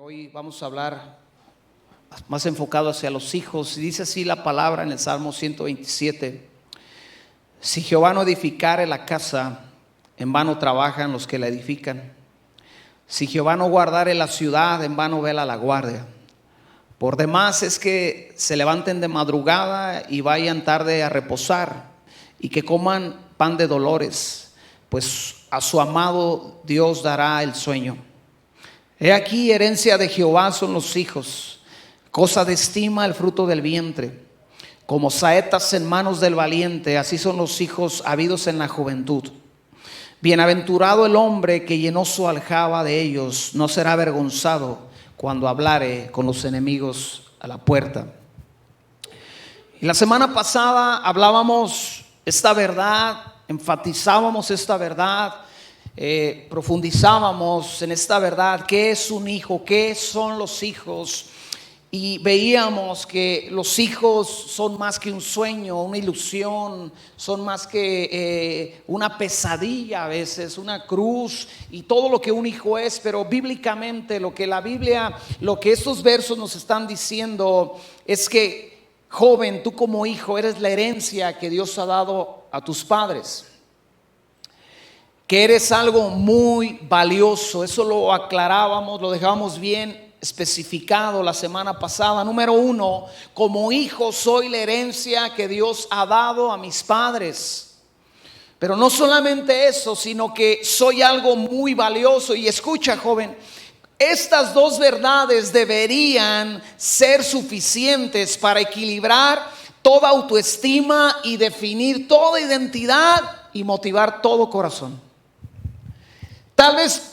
Hoy vamos a hablar más enfocado hacia los hijos. Y dice así la palabra en el Salmo 127: si Jehová no edificare la casa, en vano trabajan los que la edifican. Si Jehová no guardare la ciudad, en vano vela la guardia. Por demás es que se levanten de madrugada y vayan tarde a reposar, y que coman pan de dolores, pues a su amado Dios dará el sueño. He aquí, herencia de Jehová son los hijos, cosa de estima el fruto del vientre. Como saetas en manos del valiente, así son los hijos habidos en la juventud. Bienaventurado el hombre que llenó su aljaba de ellos, no será avergonzado cuando hablare con los enemigos a la puerta. Y la semana pasada hablábamos esta verdad, enfatizábamos esta verdad, profundizábamos en esta verdad: ¿qué es un hijo? ¿Qué son los hijos? Y veíamos que los hijos son más que un sueño, una ilusión, son más que una pesadilla a veces, una cruz y todo lo que un hijo es. Pero bíblicamente lo que estos versos nos están diciendo es que, joven, tú como hijo eres la herencia que Dios ha dado a tus padres, que eres algo muy valioso. Eso lo aclarábamos, lo dejábamos bien especificado la semana pasada. Número uno, como hijo soy la herencia que Dios ha dado a mis padres. Pero no solamente eso, sino que soy algo muy valioso. Y escucha, joven, estas dos verdades deberían ser suficientes para equilibrar toda autoestima y definir toda identidad y motivar todo corazón. Tal vez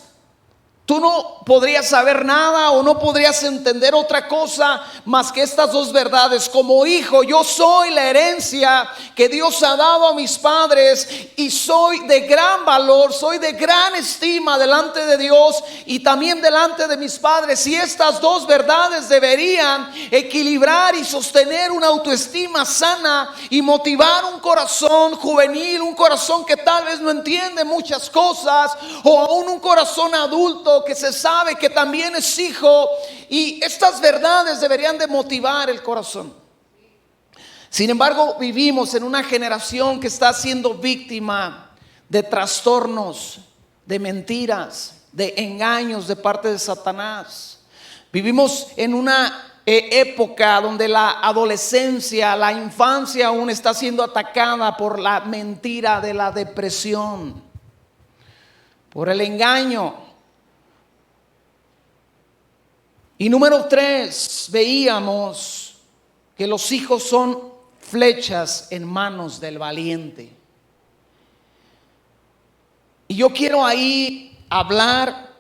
tú no podrías saber nada o no podrías entender otra cosa más que estas dos verdades. Como hijo, yo soy la herencia que Dios ha dado a mis padres y soy de gran valor, soy de gran estima delante de Dios y también delante de mis padres. Y estas dos verdades deberían equilibrar y sostener una autoestima sana y motivar un corazón juvenil, un corazón que tal vez no entiende muchas cosas, o aún un corazón adulto que se sabe que también es hijo. Y estas verdades deberían de motivar el corazón. Sin embargo, vivimos en una generación que está siendo víctima de trastornos, de mentiras, de engaños de parte de Satanás. Vivimos en una época donde la adolescencia, la infancia aún está siendo atacada por la mentira de la depresión, por el engaño. Y número 3, veíamos que los hijos son flechas en manos del valiente. Y yo quiero ahí hablar,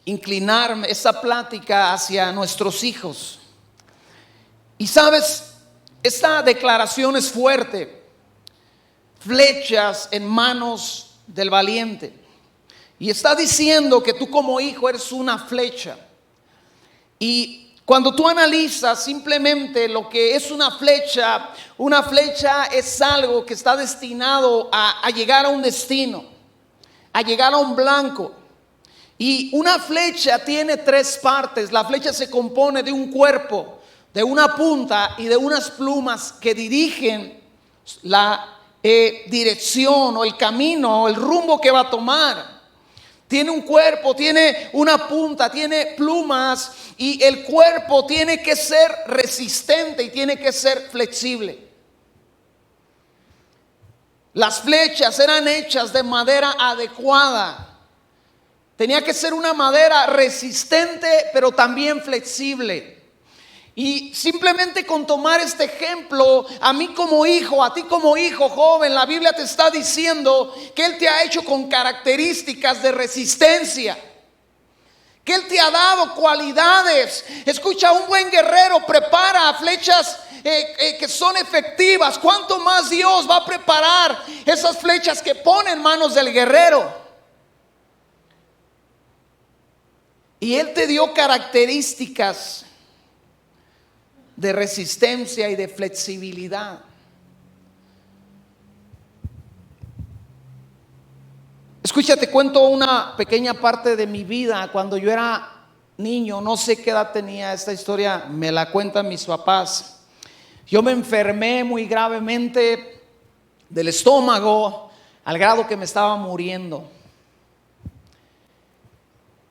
inclinarme esa plática hacia nuestros hijos. Y sabes, esta declaración es fuerte: flechas en manos del valiente. Y está diciendo que tú como hijo eres una flecha. Y cuando tú analizas simplemente lo que es una flecha es algo que está destinado a llegar a un destino, a llegar a un blanco. Y una flecha tiene 3 partes. La flecha se compone de un cuerpo, de una punta y de unas plumas que dirigen la dirección o el camino o el rumbo que va a tomar. Tiene un cuerpo, tiene una punta, tiene plumas, y el cuerpo tiene que ser resistente y tiene que ser flexible. Las flechas eran hechas de madera adecuada. Tenía que ser una madera resistente, pero también flexible. Y simplemente con tomar este ejemplo, a mí como hijo, a ti como hijo joven, la Biblia te está diciendo que Él te ha hecho con características de resistencia, que Él te ha dado cualidades. Escucha, un buen guerrero prepara flechas que son efectivas. ¿Cuánto más Dios va a preparar esas flechas que pone en manos del guerrero? Y Él te dio características de resistencia y de flexibilidad. Escucha, te cuento una pequeña parte de mi vida cuando yo era niño, no sé qué edad tenía, esta historia me la cuentan mis papás. Yo me enfermé muy gravemente del estómago al grado que me estaba muriendo.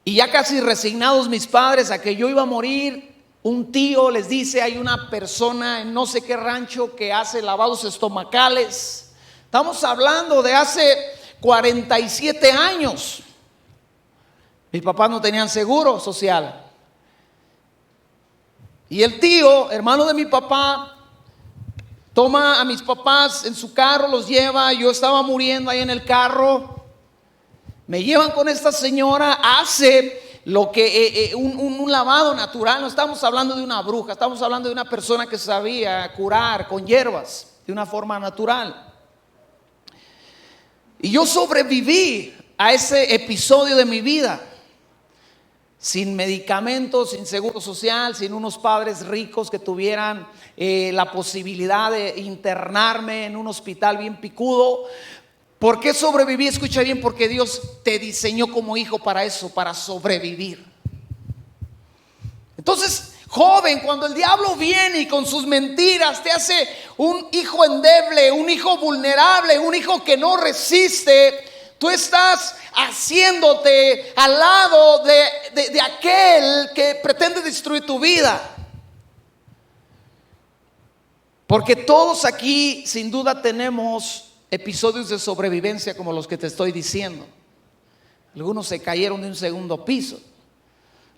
Y ya casi resignados mis padres a que yo iba a morir, un tío les dice: hay una persona en no sé qué rancho que hace lavados estomacales. Estamos hablando de hace 47 años. Mis papás no tenían seguro social. Y el tío, hermano de mi papá, toma a mis papás en su carro, los lleva. Yo estaba muriendo ahí en el carro. Me llevan con esta señora, hace lo que un lavado natural. No estamos hablando de una bruja, estamos hablando de una persona que sabía curar con hierbas de una forma natural. Y yo sobreviví a ese episodio de mi vida, sin medicamentos, sin seguro social, sin unos padres ricos que tuvieran la posibilidad de internarme en un hospital bien picudo. ¿Por qué sobreviví? Escucha bien, porque Dios te diseñó como hijo para eso, para sobrevivir. Entonces, joven, cuando el diablo viene y con sus mentiras te hace un hijo endeble, un hijo vulnerable, un hijo que no resiste, tú estás haciéndote al lado de aquel que pretende destruir tu vida. Porque todos aquí sin duda tenemos episodios de sobrevivencia como los que te estoy diciendo. Algunos se cayeron de un segundo piso.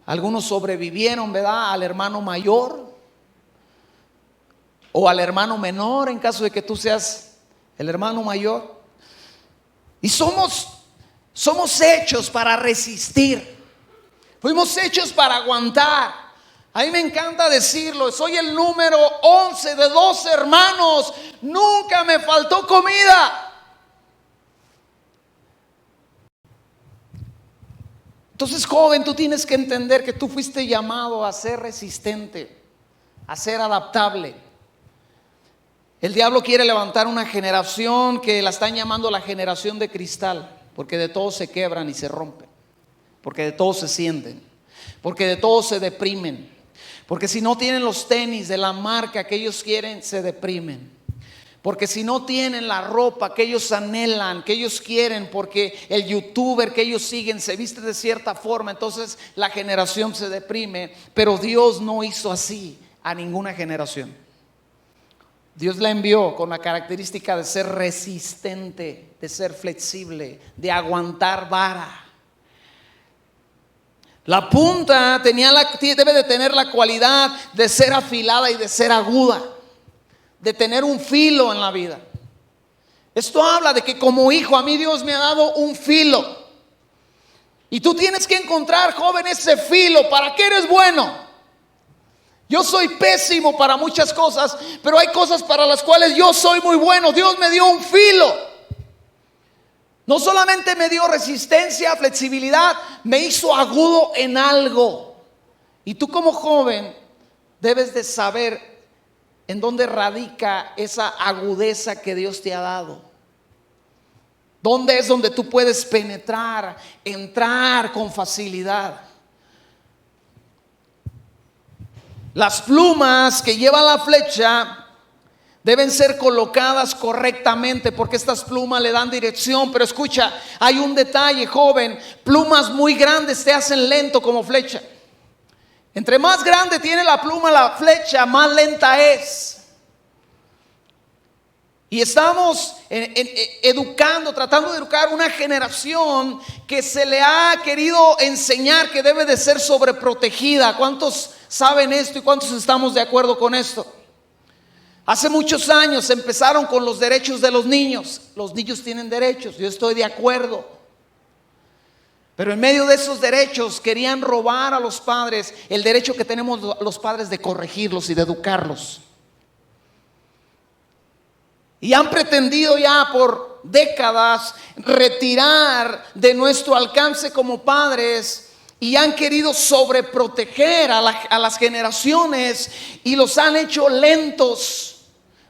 Algunos sobrevivieron, ¿verdad?, al hermano mayor o al hermano menor, en caso de que tú seas el hermano mayor. Y somos hechos para resistir. Fuimos hechos para aguantar. A mí me encanta decirlo, soy el número 11 de 12 hermanos. Nunca me faltó comida. Entonces, joven, tú tienes que entender que tú fuiste llamado a ser resistente, a ser adaptable. El diablo quiere levantar una generación que la están llamando la generación de cristal, porque de todos se quebran y se rompen, porque de todos se sienten, porque de todos se deprimen. Porque si no tienen los tenis de la marca que ellos quieren, se deprimen. Porque si no tienen la ropa que ellos anhelan, que ellos quieren, porque el youtuber que ellos siguen se viste de cierta forma, entonces la generación se deprime. Pero Dios no hizo así a ninguna generación. Dios la envió con la característica de ser resistente, de ser flexible, de aguantar vara. La punta debe de tener la cualidad de ser afilada y de ser aguda, de tener un filo en la vida. Esto habla de que como hijo, a mí Dios me ha dado un filo. Y tú tienes que encontrar, joven, ese filo. ¿Para qué eres bueno? Yo soy pésimo para muchas cosas, pero hay cosas para las cuales yo soy muy bueno. Dios me dio un filo. No solamente me dio resistencia, flexibilidad, me hizo agudo en algo. Y tú como joven debes de saber en dónde radica esa agudeza que Dios te ha dado. ¿Dónde es donde tú puedes penetrar, entrar con facilidad? Las plumas que lleva la flecha deben ser colocadas correctamente, porque estas plumas le dan dirección. Pero escucha, hay un detalle, joven: plumas muy grandes te hacen lento como flecha. Entre más grande tiene la pluma la flecha, más lenta es. Y estamos tratando de educar una generación que se le ha querido enseñar que debe de ser sobreprotegida. ¿Cuántos saben esto y cuántos estamos de acuerdo con esto? Hace muchos años empezaron con los derechos de los niños. Los niños tienen derechos, yo estoy de acuerdo. Pero en medio de esos derechos querían robar a los padres el derecho que tenemos los padres de corregirlos y de educarlos. Y han pretendido ya por décadas retirar de nuestro alcance como padres, y han querido sobreproteger a las generaciones y los han hecho lentos,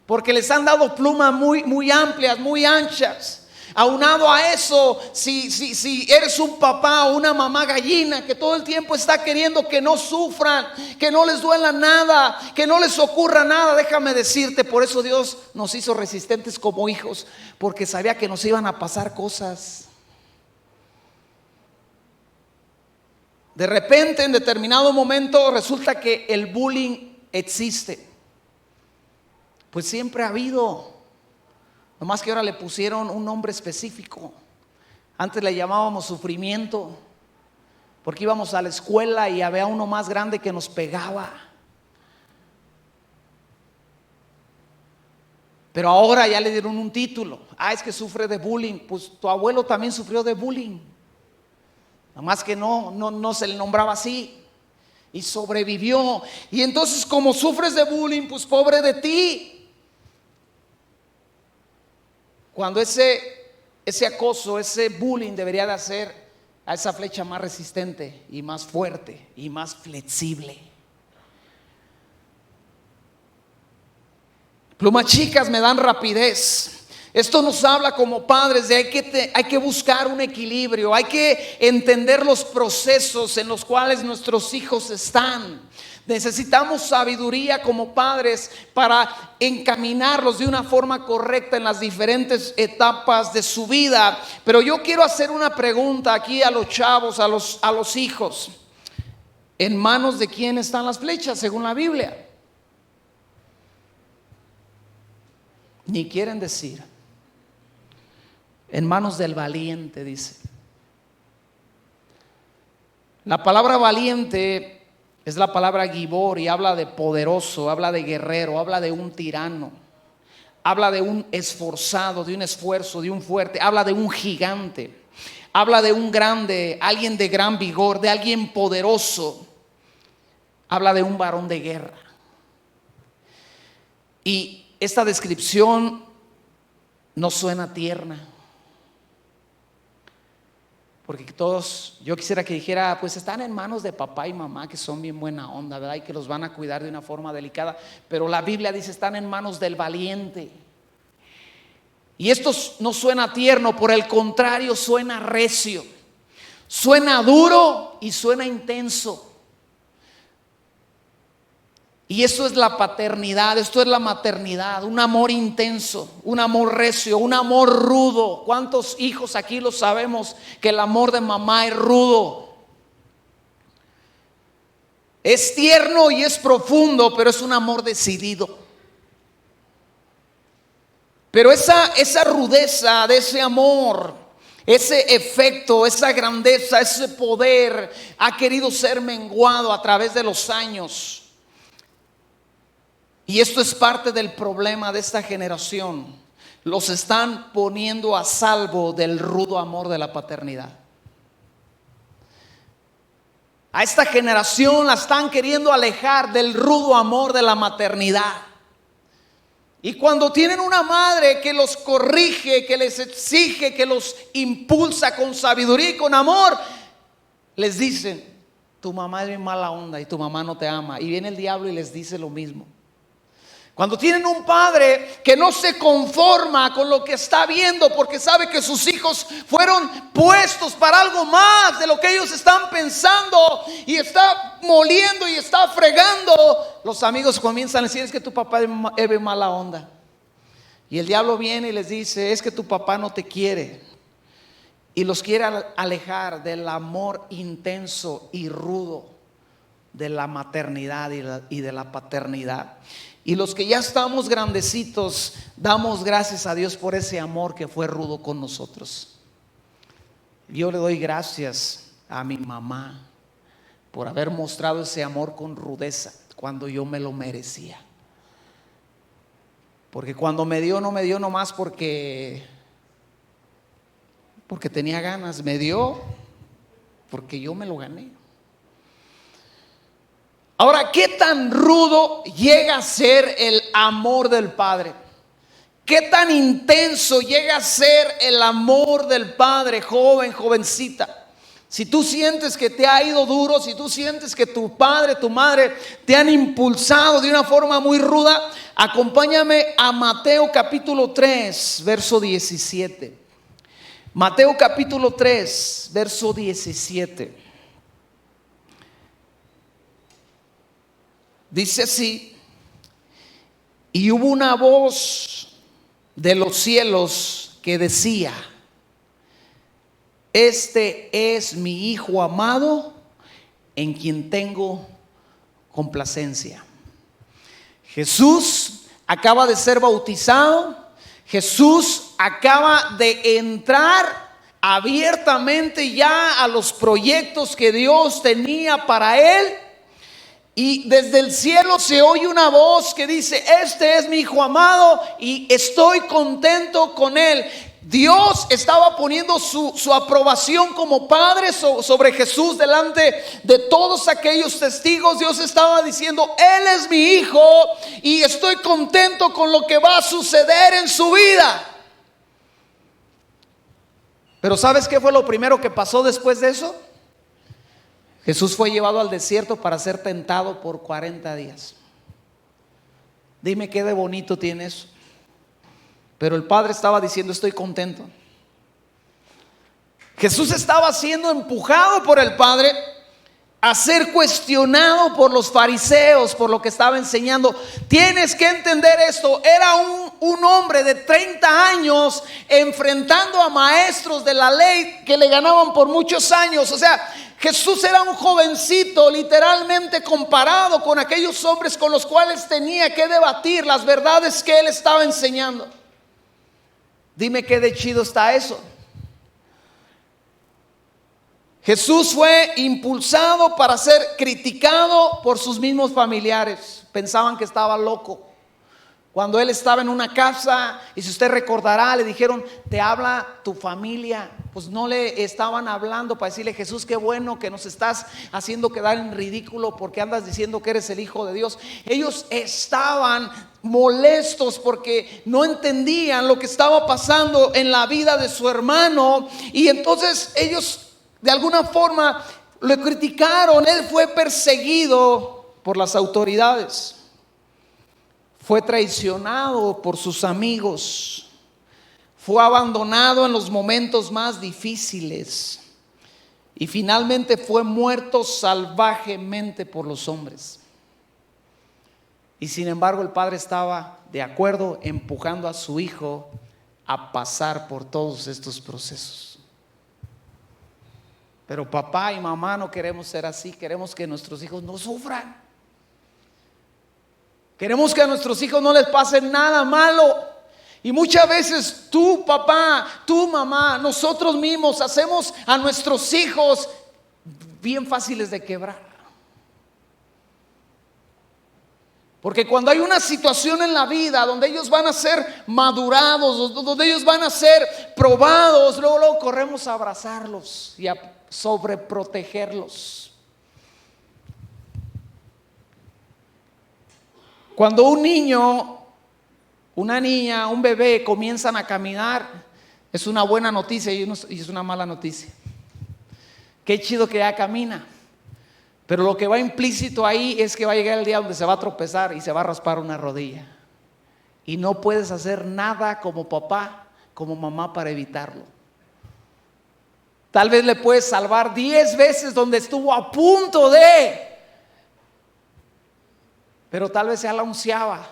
porque les han dado plumas muy amplias, muy anchas. Aunado a eso, si eres un papá o una mamá gallina que todo el tiempo está queriendo que no sufran, que no les duela nada, que no les ocurra nada, déjame decirte, por eso Dios nos hizo resistentes como hijos, porque sabía que nos iban a pasar cosas. De repente, en determinado momento, resulta que el bullying existe. Pues siempre ha habido, nomás que ahora le pusieron un nombre específico. Antes le llamábamos sufrimiento, porque íbamos a la escuela y había uno más grande que nos pegaba. Pero ahora ya le dieron un título. Es que sufre de bullying. Pues tu abuelo también sufrió de bullying, nomás que no se le nombraba así, y sobrevivió. Y entonces, como sufres de bullying, pues pobre de ti. Cuando ese acoso, ese bullying debería de hacer a esa flecha más resistente y más fuerte y más flexible. Plumas chicas me dan rapidez. Esto nos habla como padres de hay que buscar un equilibrio, hay que entender los procesos en los cuales nuestros hijos están. Necesitamos sabiduría como padres para encaminarlos de una forma correcta en las diferentes etapas de su vida. Pero yo quiero hacer una pregunta aquí a los chavos, a los hijos. ¿En manos de quién están las flechas según la Biblia? Ni quieren decir. En manos del valiente, dice. La palabra valiente es la palabra gibor y habla de poderoso, habla de guerrero, habla de un tirano, habla de un esforzado, de un esfuerzo, de un fuerte, habla de un gigante, habla de un grande, alguien de gran vigor, de alguien poderoso, habla de un varón de guerra. Y esta descripción no suena tierna, porque todos, yo quisiera que dijera, pues están en manos de papá y mamá, que son bien buena onda, ¿verdad? Y que los van a cuidar de una forma delicada. Pero la Biblia dice, están en manos del valiente. Y esto no suena tierno, por el contrario, suena recio, suena duro y suena intenso. Y eso es la paternidad, esto es la maternidad, un amor intenso, un amor recio, un amor rudo. ¿Cuántos hijos aquí lo sabemos que el amor de mamá es rudo? Es tierno y es profundo, pero es un amor decidido. Pero esa rudeza de ese amor, ese efecto, esa grandeza, ese poder ha querido ser menguado a través de los años. Y esto es parte del problema de esta generación. Los están poniendo a salvo del rudo amor de la paternidad. A esta generación la están queriendo alejar del rudo amor de la maternidad. Y cuando tienen una madre que los corrige, que les exige, que los impulsa con sabiduría y con amor, les dicen, tu mamá es bien mala onda y tu mamá no te ama. Y viene el diablo y les dice lo mismo. Cuando tienen un padre que no se conforma con lo que está viendo, porque sabe que sus hijos fueron puestos para algo más de lo que ellos están pensando, y está moliendo y está fregando, los amigos comienzan a decir, es que tu papá es mala onda. Y el diablo viene y les dice, es que tu papá no te quiere. Y los quiere alejar del amor intenso y rudo de la maternidad y de la paternidad. Y los que ya estamos grandecitos, damos gracias a Dios por ese amor que fue rudo con nosotros. Yo le doy gracias a mi mamá por haber mostrado ese amor con rudeza cuando yo me lo merecía. Porque cuando me dio, no me dio nomás porque tenía ganas, me dio porque yo me lo gané. Ahora, ¿qué tan rudo llega a ser el amor del Padre? ¿Qué tan intenso llega a ser el amor del Padre, joven, jovencita? Si tú sientes que te ha ido duro, si tú sientes que tu padre, tu madre te han impulsado de una forma muy ruda, acompáñame a Mateo capítulo 3, verso 17. Mateo capítulo 3, verso 17. Dice así: y hubo una voz de los cielos que decía: este es mi Hijo amado, en quien tengo complacencia. Jesús acaba de ser bautizado. Jesús acaba de entrar abiertamente ya a los proyectos que Dios tenía para él. Y desde el cielo se oye una voz que dice: este es mi Hijo amado y estoy contento con él. Dios estaba poniendo su aprobación como padre sobre Jesús delante de todos aquellos testigos. Dios estaba diciendo: él es mi hijo y estoy contento con lo que va a suceder en su vida. Pero ¿sabes qué fue lo primero que pasó después de eso? Jesús fue llevado al desierto para ser tentado por 40 días. Dime qué de bonito tiene eso. Pero el Padre estaba diciendo: estoy contento. Jesús estaba siendo empujado por el Padre a ser cuestionado por los fariseos por lo que estaba enseñando. Tienes que entender esto. Era un hombre de 30 años enfrentando a maestros de la ley que le ganaban por muchos años. O sea, Jesús era un jovencito, literalmente, comparado con aquellos hombres con los cuales tenía que debatir las verdades que él estaba enseñando. Dime qué de chido está eso. Jesús fue impulsado para ser criticado por sus mismos familiares. Pensaban que estaba loco. Cuando él estaba en una casa, y si usted recordará, le dijeron: te habla tu familia. Pues no le estaban hablando para decirle: Jesús, qué bueno que nos estás haciendo quedar en ridículo porque andas diciendo que eres el Hijo de Dios. Ellos estaban molestos porque no entendían lo que estaba pasando en la vida de su hermano. Y entonces ellos de alguna forma le criticaron. Él fue perseguido por las autoridades. Fue traicionado por sus amigos. Fue abandonado en los momentos más difíciles. Y finalmente fue muerto salvajemente por los hombres. Y sin embargo el Padre estaba de acuerdo, empujando a su Hijo a pasar por todos estos procesos. Pero papá y mamá no queremos ser así. Queremos que nuestros hijos no sufran. Queremos que a nuestros hijos no les pase nada malo. Y muchas veces tú, papá, tú, mamá, nosotros mismos hacemos a nuestros hijos bien fáciles de quebrar. Porque cuando hay una situación en la vida donde ellos van a ser madurados, donde ellos van a ser probados, luego corremos a abrazarlos y a sobreprotegerlos. Cuando un niño, una niña, un bebé comienzan a caminar, es una buena noticia y es una mala noticia. Qué chido que ya camina. Pero lo que va implícito ahí es que va a llegar el día donde se va a tropezar y se va a raspar una rodilla. Y no puedes hacer nada como papá, como mamá, para evitarlo. Tal vez le puedes salvar 10 veces donde estuvo a punto de, pero tal vez sea la onceava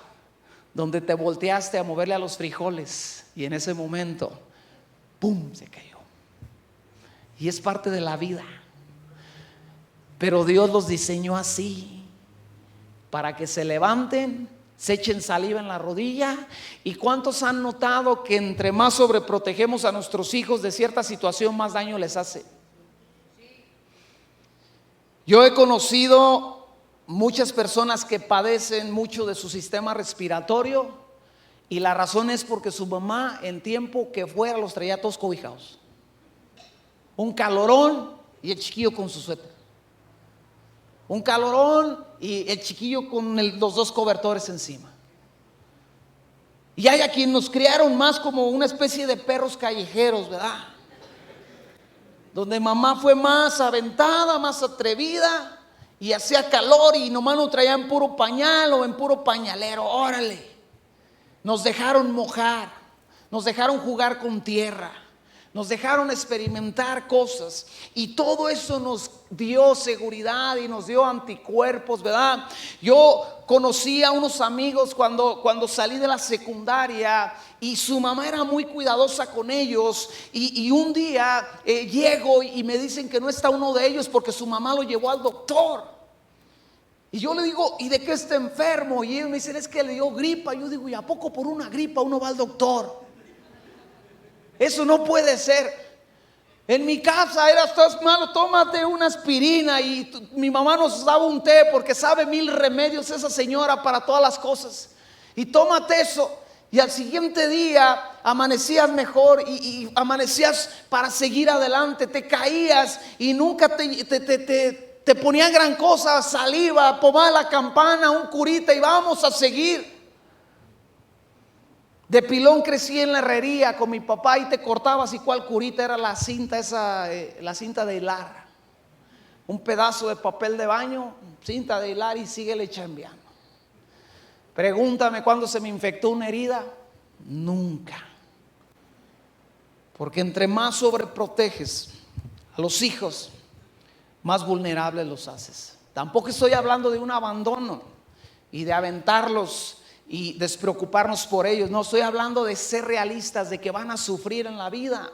donde te volteaste a moverle a los frijoles y en ese momento, ¡pum!, se cayó. Y es parte de la vida. Pero Dios los diseñó así, para que se levanten, se echen saliva en la rodilla. ¿Y cuántos han notado que entre más sobreprotegemos a nuestros hijos de cierta situación, más daño les hace? Yo he conocido muchas personas que padecen mucho de su sistema respiratorio, y la razón es porque su mamá en tiempo que fuera los traía todos cobijados. Un calorón y el chiquillo con su suéter. Un calorón y el chiquillo con los dos cobertores encima. Y hay a quien nos criaron más como una especie de perros callejeros, ¿verdad? Donde mamá fue más aventada, más atrevida, y hacía calor y nomás nos traían en puro pañal o en puro pañalero. Órale. Nos dejaron mojar, nos dejaron jugar con tierra, nos dejaron experimentar cosas y todo eso nos dio seguridad y nos dio anticuerpos, ¿verdad? Yo conocí a unos amigos cuando salí de la secundaria y su mamá era muy cuidadosa con ellos y un día llego y me dicen que no está uno de ellos porque su mamá lo llevó al doctor. Y yo le digo, ¿y de qué está enfermo? Y ellos me dicen, es que le dio gripa. Yo digo, ¿y a poco por una gripa uno va al doctor? Eso no puede ser. En mi casa era, estás malo, tómate una aspirina. Y mi mamá nos daba un té porque sabe 1000 remedios esa señora para todas las cosas. Y tómate eso. Y al siguiente día amanecías mejor y amanecías para seguir adelante. Te caías y nunca te ponían gran cosa, saliva, pomada de la campana, un curita y vamos a seguir. De pilón crecí en la herrería con mi papá y te cortabas y cuál curita era la cinta esa, la cinta de hilar. Un pedazo de papel de baño, cinta de hilar y síguele chambeando. Pregúntame cuándo se me infectó una herida. Nunca. Porque entre más sobreproteges a los hijos, más vulnerables los haces. Tampoco estoy hablando de un abandono y de aventarlos y despreocuparnos por ellos. No, estoy hablando de ser realistas, de que van a sufrir en la vida.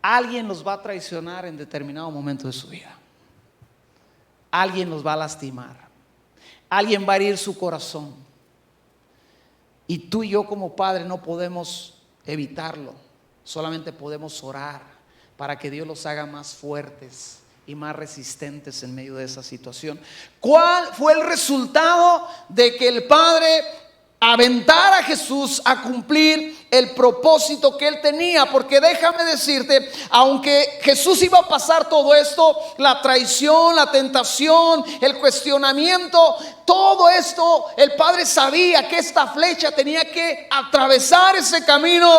Alguien los va a traicionar en determinado momento de su vida. Alguien los va a lastimar. Alguien va a herir su corazón. Y tú y yo como padre no podemos evitarlo. Solamente podemos orar para que Dios los haga más fuertes y más resistentes en medio de esa situación. ¿Cuál fue el resultado de que el padre aventara a Jesús a cumplir el propósito que él tenía? Porque déjame decirte, aunque Jesús iba a pasar todo esto, la traición, la tentación, el cuestionamiento, todo esto, el padre sabía que esta flecha tenía que atravesar ese camino.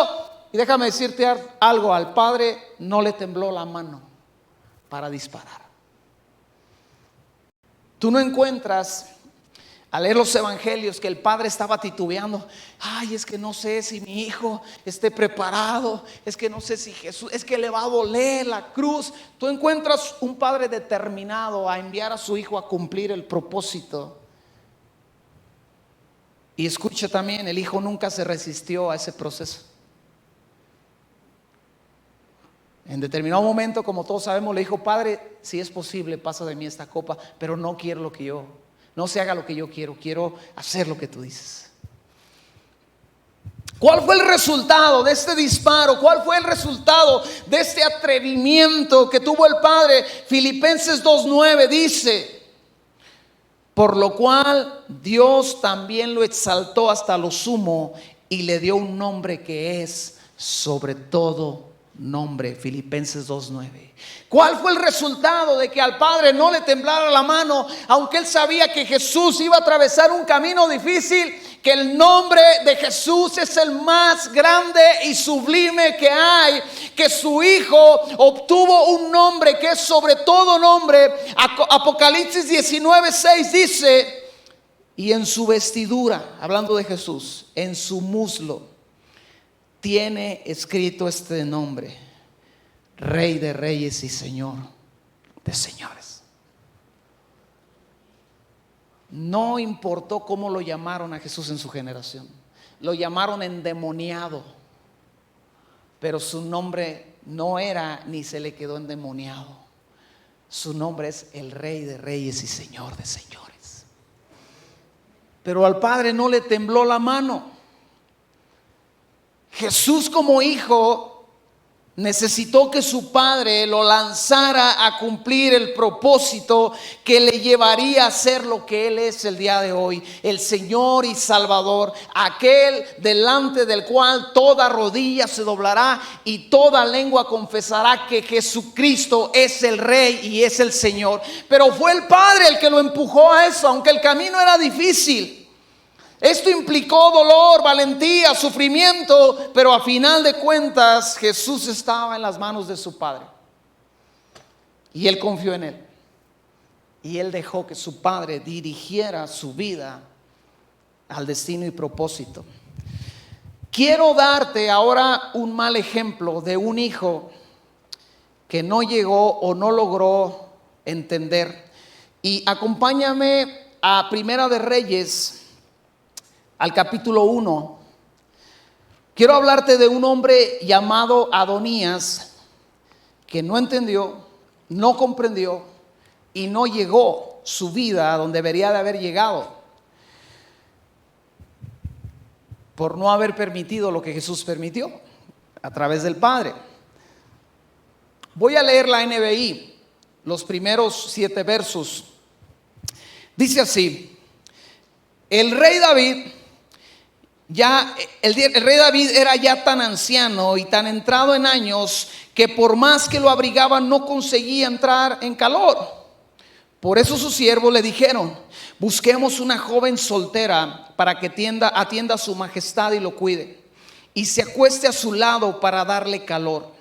Y déjame decirte algo, al padre no le tembló la mano para disparar. Tú no encuentras al leer los evangelios que el padre estaba titubeando. Ay, es que no sé si mi hijo esté preparado, es que no sé si Jesús, es que le va a doler la cruz. Tú encuentras un padre determinado a enviar a su hijo a cumplir el propósito. Y escucha también, el hijo nunca se resistió a ese proceso. En determinado momento, como todos sabemos, le dijo: Padre, si es posible, pasa de mí esta copa, pero no quiero lo que yo, no se haga lo que yo quiero hacer lo que tú dices. ¿Cuál fue el resultado de este disparo? ¿Cuál fue el resultado de este atrevimiento que tuvo el padre? Filipenses 2:9 dice: por lo cual Dios también lo exaltó hasta lo sumo y le dio un nombre que es sobre todo nombre. Filipenses 2:9. ¿Cuál fue el resultado de que al padre no le temblara la mano, aunque él sabía que Jesús iba a atravesar un camino difícil? Que el nombre de Jesús es el más grande y sublime que hay, que su hijo obtuvo un nombre que es sobre todo nombre. Apocalipsis 19:6 dice: y en su vestidura, hablando de Jesús, en su muslo tiene escrito este nombre: Rey de Reyes y Señor de Señores. No importó cómo lo llamaron a Jesús en su generación. Lo llamaron endemoniado, pero su nombre no era ni se le quedó endemoniado. Su nombre es el Rey de Reyes y Señor de Señores. Pero al padre no le tembló la mano. Jesús como hijo necesitó que su padre lo lanzara a cumplir el propósito que le llevaría a ser lo que él es el día de hoy: el Señor y Salvador, aquel delante del cual toda rodilla se doblará y toda lengua confesará que Jesucristo es el Rey y es el Señor. Pero fue el padre el que lo empujó a eso, aunque el camino era difícil. Esto implicó dolor, valentía, sufrimiento, pero a final de cuentas Jesús estaba en las manos de su Padre y él confió en él, y él dejó que su Padre dirigiera su vida al destino y propósito. Quiero darte ahora un mal ejemplo de un hijo que no llegó o no logró entender. Y acompáñame a Primera de Reyes, al capítulo 1. Quiero hablarte de un hombre llamado Adonías que no entendió, no comprendió y no llegó su vida a donde debería de haber llegado por no haber permitido lo que Jesús permitió a través del Padre. Voy a leer la NBI, los primeros 7 versos. Dice así: el rey David el rey David era ya tan anciano y tan entrado en años que por más que lo abrigaban no conseguía entrar en calor. Por eso sus siervos le dijeron: busquemos una joven soltera para que atienda a su majestad y lo cuide, y se acueste a su lado para darle calor.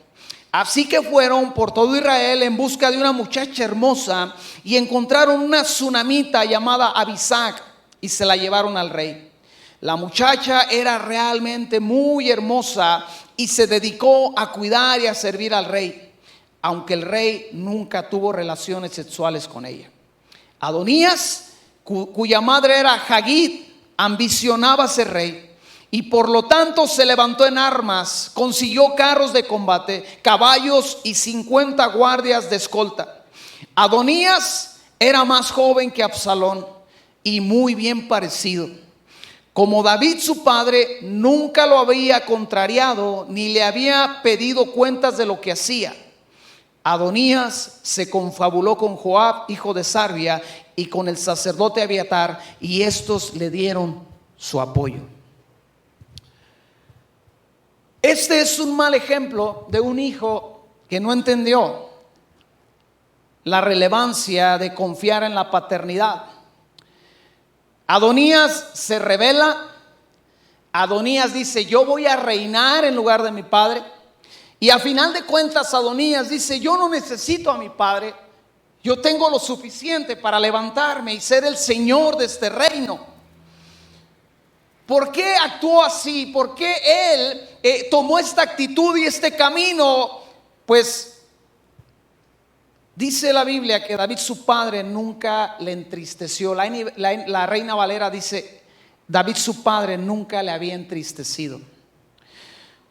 Así que fueron por todo Israel en busca de una muchacha hermosa y encontraron una tsunamita llamada Abisag y se la llevaron al rey. La muchacha era realmente muy hermosa y se dedicó a cuidar y a servir al rey, aunque el rey nunca tuvo relaciones sexuales con ella. Adonías, cuya madre era Hagit, ambicionaba ser rey y por lo tanto se levantó en armas, consiguió carros de combate, caballos y 50 guardias de escolta. Adonías era más joven que Absalón y muy bien parecido. Como David su padre nunca lo había contrariado ni le había pedido cuentas de lo que hacía, Adonías se confabuló con Joab, hijo de Sarvia, y con el sacerdote Abiatar, y estos le dieron su apoyo. Este es un mal ejemplo de un hijo que no entendió la relevancia de confiar en la paternidad. Adonías se rebela. Adonías dice: yo voy a reinar en lugar de mi padre. Y a final de cuentas Adonías dice: yo no necesito a mi padre, yo tengo lo suficiente para levantarme y ser el señor de este reino. ¿Por qué actuó así? ¿Por qué él tomó esta actitud y este camino? Pues dice la Biblia que David su padre nunca le entristeció. La Reina Valera dice: David su padre nunca le había entristecido.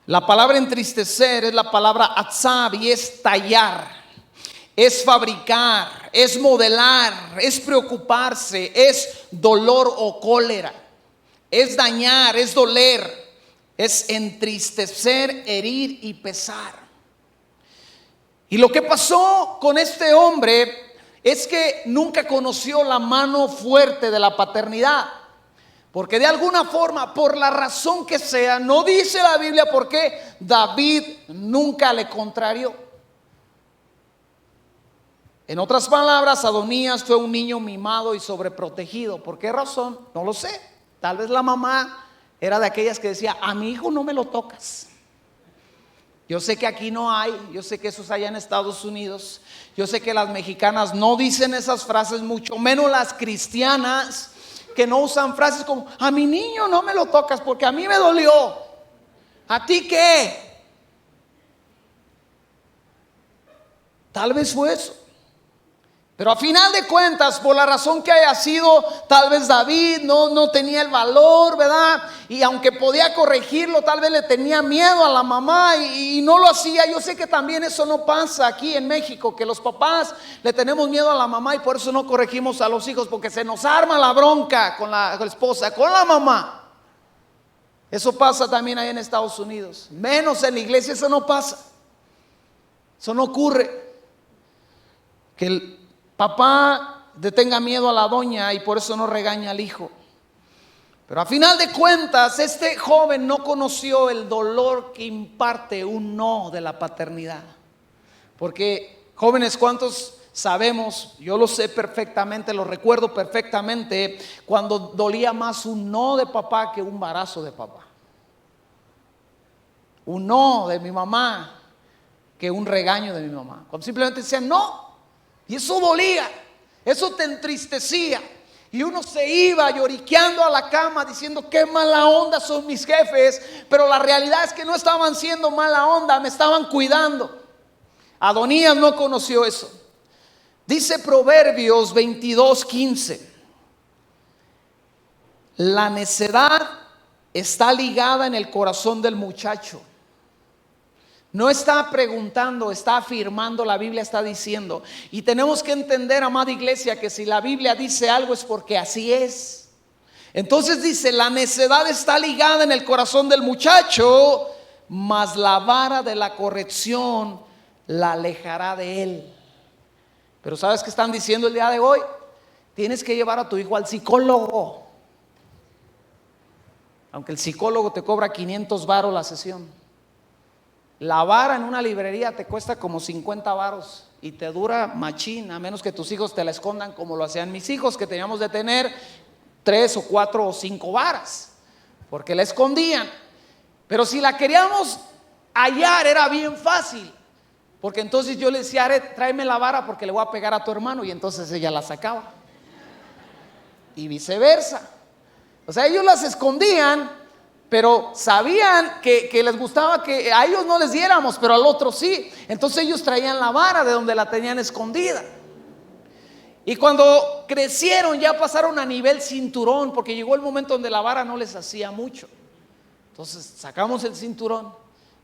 La palabra entristecer es la palabra atzab y es tallar, es fabricar, es modelar, es preocuparse, es dolor o cólera, es dañar, es doler, es entristecer, herir y pesar. Y lo que pasó con este hombre es que nunca conoció la mano fuerte de la paternidad. Porque de alguna forma, por la razón que sea, no dice la Biblia por qué, David nunca le contrarió. En otras palabras, Adonías fue un niño mimado y sobreprotegido. ¿Por qué razón? No lo sé. Tal vez la mamá era de aquellas que decía: a mi hijo no me lo tocas. Yo sé que aquí no hay, yo sé que eso es allá en Estados Unidos. Yo sé que las mexicanas no dicen esas frases, mucho menos las cristianas, que no usan frases como: a mi niño no me lo tocas porque a mí me dolió. ¿A ti qué? Tal vez fue eso. Pero a final de cuentas, por la razón que haya sido, tal vez David no tenía el valor, ¿verdad? Y aunque podía corregirlo, tal vez le tenía miedo a la mamá y no lo hacía. Yo sé que también eso no pasa aquí en México, que los papás le tenemos miedo a la mamá y por eso no corregimos a los hijos, porque se nos arma la bronca con la esposa, con la mamá. Eso pasa también ahí en Estados Unidos. Menos en la iglesia eso no pasa. Eso no ocurre. Que el papá le tenga miedo a la doña y por eso no regaña al hijo. Pero a final de cuentas, este joven no conoció el dolor que imparte un no de la paternidad. Porque, jóvenes, ¿cuántos sabemos? Yo lo sé perfectamente, lo recuerdo perfectamente, cuando dolía más un no de papá que un embarazo de papá. Un no de mi mamá que un regaño de mi mamá. Cuando simplemente decían no. Y eso dolía, eso te entristecía. Y uno se iba lloriqueando a la cama diciendo qué mala onda son mis jefes, pero la realidad es que no estaban siendo mala onda, me estaban cuidando. Adonías no conoció eso. Dice Proverbios 22:15: la necedad está ligada en el corazón del muchacho. No está preguntando, está afirmando. La Biblia está diciendo. Y tenemos que entender, amada iglesia, que si la Biblia dice algo es porque así es. Entonces dice: la necedad está ligada en el corazón del muchacho, mas la vara de la corrección la alejará de él. Pero ¿sabes qué están diciendo el día de hoy? Tienes que llevar a tu hijo al psicólogo, aunque el psicólogo te cobra 500 varos la sesión. La vara en una librería te cuesta como 50 varos y te dura machín, a menos que tus hijos te la escondan como lo hacían mis hijos, que teníamos de tener 3 o 4 o 5 varas, porque la escondían. Pero si la queríamos hallar era bien fácil, porque entonces yo le decía: Aret, tráeme la vara porque le voy a pegar a tu hermano, y entonces ella la sacaba. Y viceversa. O sea, ellos las escondían, pero sabían que les gustaba que a ellos no les diéramos, pero al otro sí. Entonces ellos traían la vara de donde la tenían escondida. Y cuando crecieron ya pasaron a nivel cinturón, porque llegó el momento donde la vara no les hacía mucho. Entonces sacamos el cinturón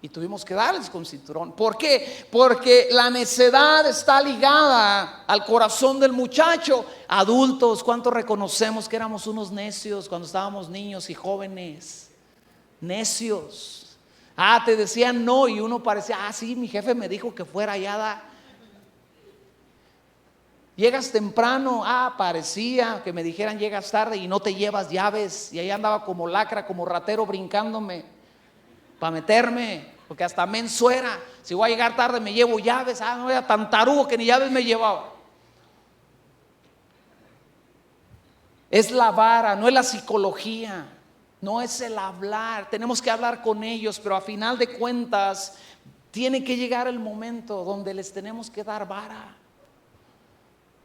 y tuvimos que darles con cinturón. ¿Por qué? Porque la necedad está ligada al corazón del muchacho. Adultos, ¿cuántos reconocemos que éramos unos necios cuando estábamos niños y jóvenes? Necios. Te decían no y uno parecía: sí, mi jefe me dijo que fuera allá. Llegas temprano, parecía que me dijeran llegas tarde y no te llevas llaves. Y ahí andaba como lacra, como ratero brincándome para meterme, porque hasta me ensuera. Si voy a llegar tarde me llevo llaves. No era tan tarugo que ni llaves me llevaba. Es la vara, no es la psicología. No es el hablar, tenemos que hablar con ellos, pero a final de cuentas tiene que llegar el momento donde les tenemos que dar vara,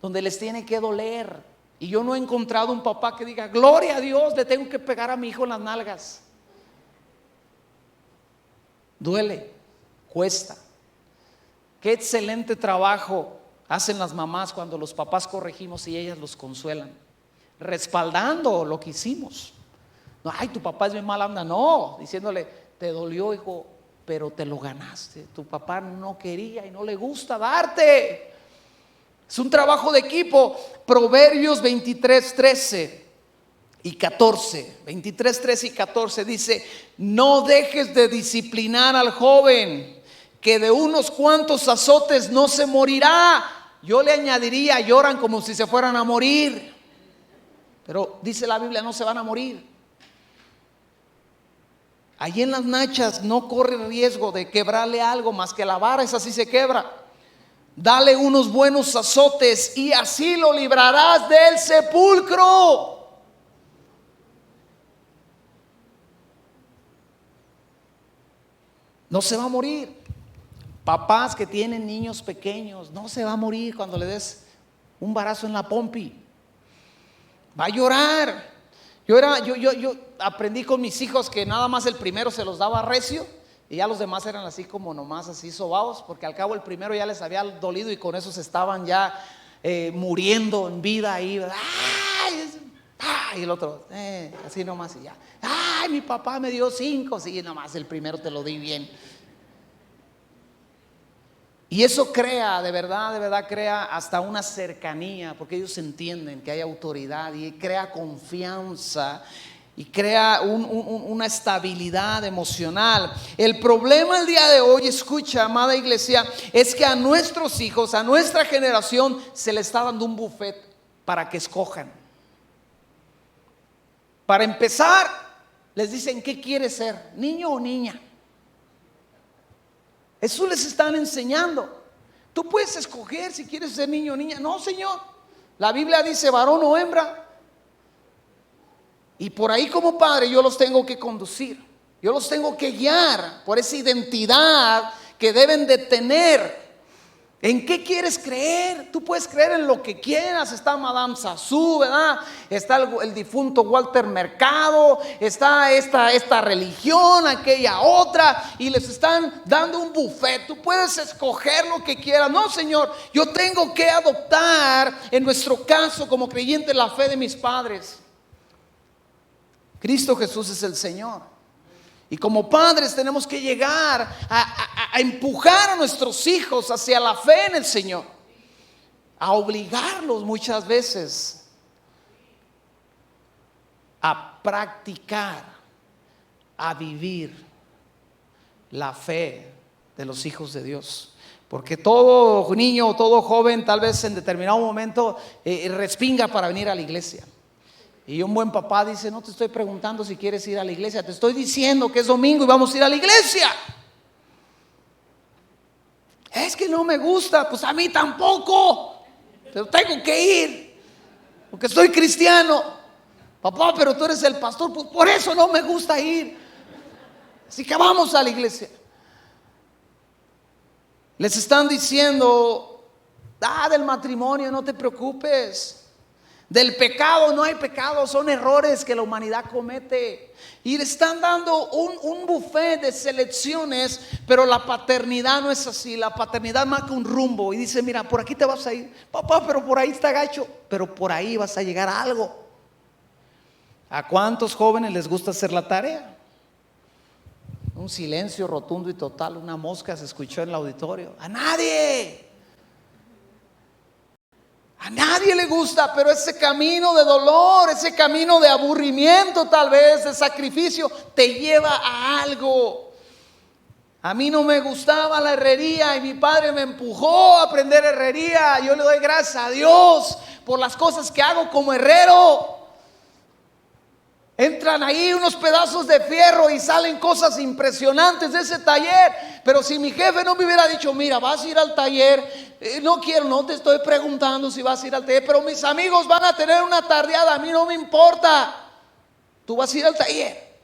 donde les tiene que doler. Y yo no he encontrado un papá que diga: gloria a Dios, le tengo que pegar a mi hijo en las nalgas. Duele, cuesta. Qué excelente trabajo hacen las mamás cuando los papás corregimos y ellas los consuelan, respaldando lo que hicimos. No, tu papá es bien mala onda. No, diciéndole: te dolió, hijo, pero te lo ganaste. Tu papá no quería y no le gusta darte. Es un trabajo de equipo. Proverbios 23:13 y 14. 23:13 y 14 dice: no dejes de disciplinar al joven, que de unos cuantos azotes no se morirá. Yo le añadiría: lloran como si se fueran a morir. Pero dice la Biblia: no se van a morir. Allí en las nachas no corre riesgo de quebrarle algo más que la vara, esa sí se quebra. Dale unos buenos azotes y así lo librarás del sepulcro. No se va a morir. Papás que tienen niños pequeños, no se va a morir cuando le des un varazo en la pompi. Va a llorar. Yo aprendí con mis hijos que nada más el primero se los daba recio y ya los demás eran así como nomás así sobados, porque al cabo el primero ya les había dolido y con eso se estaban ya muriendo en vida ahí. Y el otro así nomás y ya. Mi papá me dio 5, sí, nomás el primero te lo di bien. Y eso crea, de verdad crea hasta una cercanía, porque ellos entienden que hay autoridad y crea confianza y crea una estabilidad emocional. El problema el día de hoy, escucha, amada iglesia, es que a nuestros hijos, a nuestra generación, se le está dando un buffet para que escojan. Para empezar, les dicen: ¿qué quieres ser? ¿Niño o niña? Eso les están enseñando. Tú puedes escoger si quieres ser niño o niña. No, Señor, la Biblia dice varón o hembra. Y por ahí como padre yo los tengo que conducir. Yo los tengo que guiar por esa identidad que deben de tener. ¿En qué quieres creer? Tú puedes creer en lo que quieras. Está Madame Sassou, ¿verdad? Está el difunto Walter Mercado. Está esta religión, aquella otra. Y les están dando un buffet. Tú puedes escoger lo que quieras. No, Señor, yo tengo que adoptar, en nuestro caso como creyente, la fe de mis padres. Cristo Jesús es el Señor. Y como padres tenemos que llegar a empujar a nuestros hijos hacia la fe en el Señor, a obligarlos muchas veces a practicar, a vivir la fe de los hijos de Dios. Porque todo niño o todo joven tal vez en determinado momento respinga para venir a la iglesia. Y un buen papá dice: no te estoy preguntando si quieres ir a la iglesia, te estoy diciendo que es domingo y vamos a ir a la iglesia. Es que no me gusta. Pues a mí tampoco, pero tengo que ir porque soy cristiano. Papá, pero tú eres el pastor, pues por eso no me gusta ir. Así que vamos a la iglesia. Les están diciendo: del matrimonio no te preocupes. Del pecado no hay pecado, son errores que la humanidad comete. Y le están dando un buffet de selecciones, pero la paternidad no es así. La paternidad marca un rumbo y dice: mira, por aquí te vas a ir. Papá, pero por ahí está gacho, pero por ahí vas a llegar a algo. ¿A cuántos jóvenes les gusta hacer la tarea? Un silencio rotundo y total. Una mosca se escuchó en el auditorio. A nadie le gusta, pero ese camino de dolor, ese camino de aburrimiento, tal vez de sacrificio, te lleva a algo. A mí no me gustaba la herrería y mi padre me empujó a aprender herrería. Yo le doy gracias a Dios por las cosas que hago como herrero. Entran ahí unos pedazos de fierro y salen cosas impresionantes de ese taller. Pero si mi jefe no me hubiera dicho: mira, vas a ir al taller, no quiero, no te estoy preguntando si vas a ir al taller, pero mis amigos van a tener una tardeada, a mí no me importa, tú vas a ir al taller.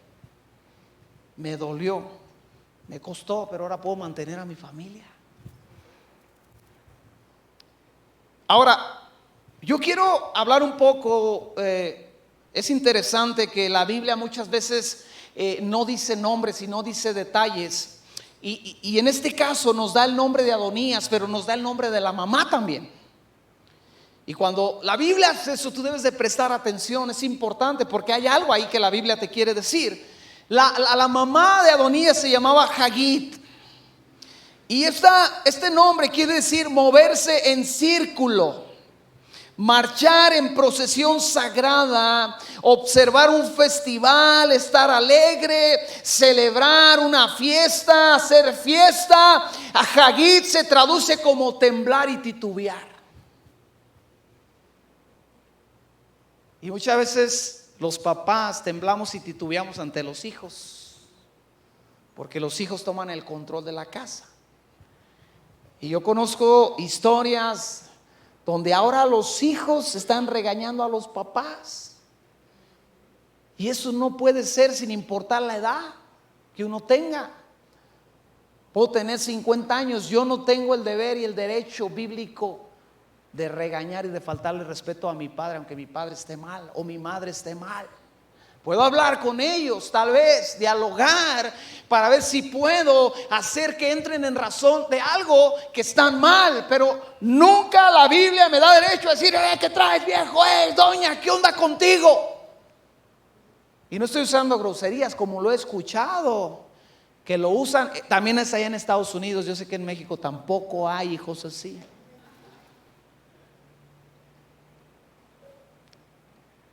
Me dolió, me costó, pero ahora puedo mantener a mi familia. Ahora, yo quiero hablar un poco. Es interesante que la Biblia muchas veces no dice nombres, sino dice detalles. Y en este caso nos da el nombre de Adonías, pero nos da el nombre de la mamá también. Y cuando la Biblia hace eso, tú debes de prestar atención. Es importante porque hay algo ahí que la Biblia te quiere decir. La mamá de Adonías se llamaba Hagit. Y este nombre quiere decir moverse en círculo, marchar en procesión sagrada, observar un festival, estar alegre, celebrar una fiesta, hacer fiesta. A Hagit se traduce como temblar y titubear. Y muchas veces los papás temblamos y titubeamos ante los hijos, porque los hijos toman el control de la casa. Y yo conozco historias donde ahora los hijos están regañando a los papás. Y eso no puede ser sin importar la edad que uno tenga. Puedo tener 50 años, yo no tengo el deber y el derecho bíblico de regañar y de faltarle respeto a mi padre, aunque mi padre esté mal o mi madre esté mal. Puedo hablar con ellos, tal vez, dialogar para ver si puedo hacer que entren en razón de algo que están mal. Pero nunca la Biblia me da derecho a decir: ¿qué traes, viejo? Doña, ¿qué onda contigo? Y no estoy usando groserías como lo he escuchado, que lo usan. También es allá en Estados Unidos. Yo sé que en México tampoco hay hijos así.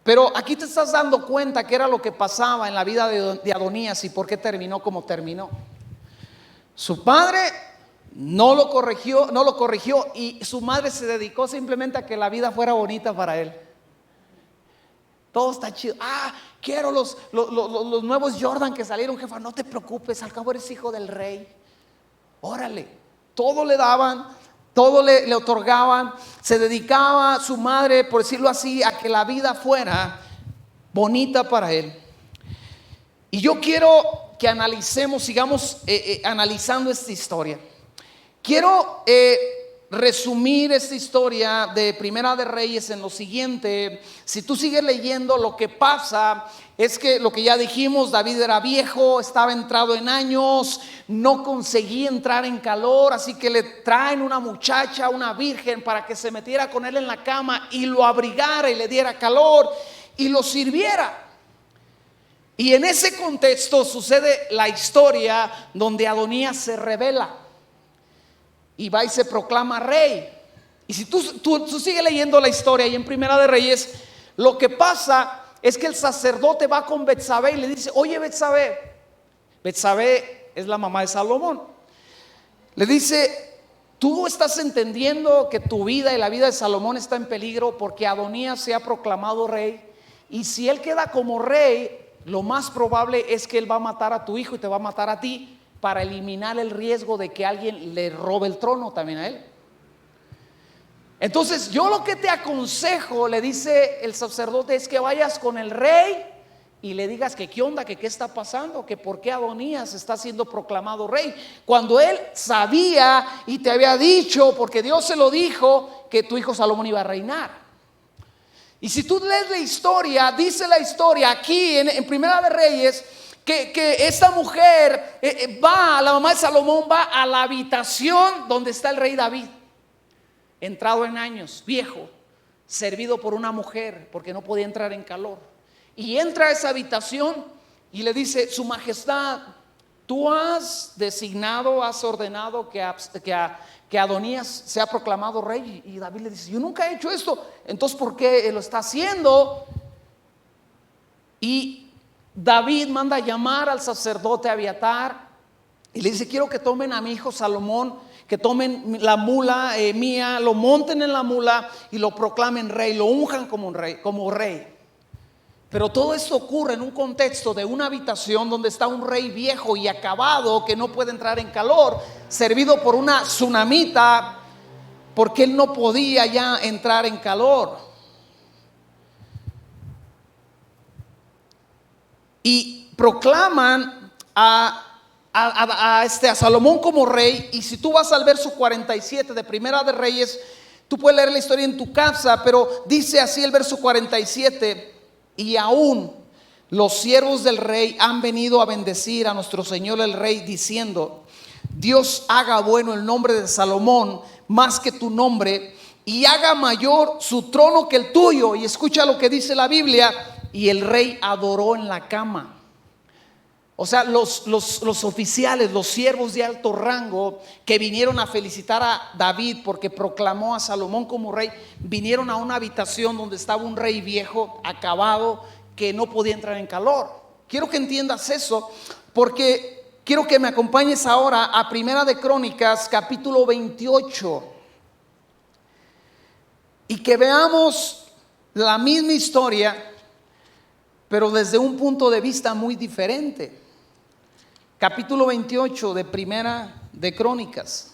Pero aquí te estás dando cuenta que era lo que pasaba en la vida de Adonías y por qué terminó como terminó. Su padre no lo corrigió y su madre se dedicó simplemente a que la vida fuera bonita para él. Todo está chido. Quiero los nuevos Jordan que salieron, jefa. No te preocupes, al cabo eres hijo del rey. Órale, todo le daban. Todo le otorgaban. Se dedicaba su madre, por decirlo así, a que la vida fuera bonita para él. Y yo quiero que analicemos, sigamos analizando esta historia. Quiero resumir esta historia de Primera de Reyes en lo siguiente. Si tú sigues leyendo, lo que pasa es que lo que ya dijimos, David era viejo, estaba entrado en años, no conseguía entrar en calor, así que le traen una muchacha, una virgen, para que se metiera con él en la cama y lo abrigara y le diera calor y lo sirviera. Y en ese contexto sucede la historia donde Adonías se rebela y va y se proclama rey. Y si tú sigues leyendo la historia y en Primera de Reyes, lo que pasa es que el sacerdote va con Betsabé y le dice: oye, Betsabé es la mamá de Salomón, le dice: tú estás entendiendo que tu vida y la vida de Salomón está en peligro porque Adonías se ha proclamado rey, y si él queda como rey, lo más probable es que él va a matar a tu hijo y te va a matar a ti, para eliminar el riesgo de que alguien le robe el trono también a él. Entonces yo lo que te aconsejo, le dice el sacerdote, es que vayas con el rey y le digas que qué onda, que qué está pasando, que por qué Adonías está siendo proclamado rey, cuando él sabía y te había dicho, porque Dios se lo dijo, que tu hijo Salomón iba a reinar. Y si tú lees la historia, dice la historia aquí en Primera de Reyes, que esta mujer la mamá de Salomón va a la habitación donde está el rey David, entrado en años, viejo, servido por una mujer porque no podía entrar en calor. Y entra a esa habitación y le dice: su majestad, tú has designado, has ordenado que Adonías sea proclamado rey. Y David le dice: yo nunca he hecho esto. Entonces, ¿por qué lo está haciendo? Y David manda a llamar al sacerdote Abiatar y le dice: quiero que tomen a mi hijo Salomón, que tomen la mula mía, lo monten en la mula y lo proclamen rey, lo unjan como rey. Pero todo esto ocurre en un contexto de una habitación donde está un rey viejo y acabado, que no puede entrar en calor, servido por una tsunamita, porque él no podía ya entrar en calor. Y proclaman a Salomón como rey. Y si tú vas al verso 47 de Primera de Reyes, tú puedes leer la historia en tu casa, pero dice así el verso 47: y aún los siervos del rey han venido a bendecir a nuestro señor el rey, diciendo: Dios haga bueno el nombre de Salomón más que tu nombre, y haga mayor su trono que el tuyo. Y escucha lo que dice la Biblia: y el rey adoró en la cama. O sea, los oficiales, los siervos de alto rango que vinieron a felicitar a David porque proclamó a Salomón como rey, vinieron a una habitación donde estaba un rey viejo, acabado, que no podía entrar en calor. Quiero que entiendas eso, porque quiero que me acompañes ahora a Primera de Crónicas, capítulo 28, y que veamos la misma historia, pero desde un punto de vista muy diferente. Capítulo 28 de Primera de Crónicas.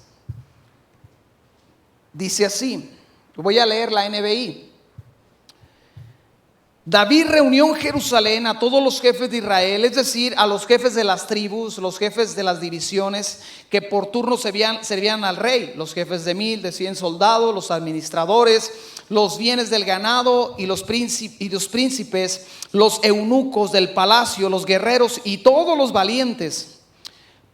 Dice así, voy a leer la NBI. David reunió en Jerusalén a todos los jefes de Israel, es decir, a los jefes de las tribus, los jefes de las divisiones que por turno servían al rey, los jefes de 1000, de 100 soldados, los administradores, los bienes del ganado y los príncipes, los eunucos del palacio, los guerreros y todos los valientes.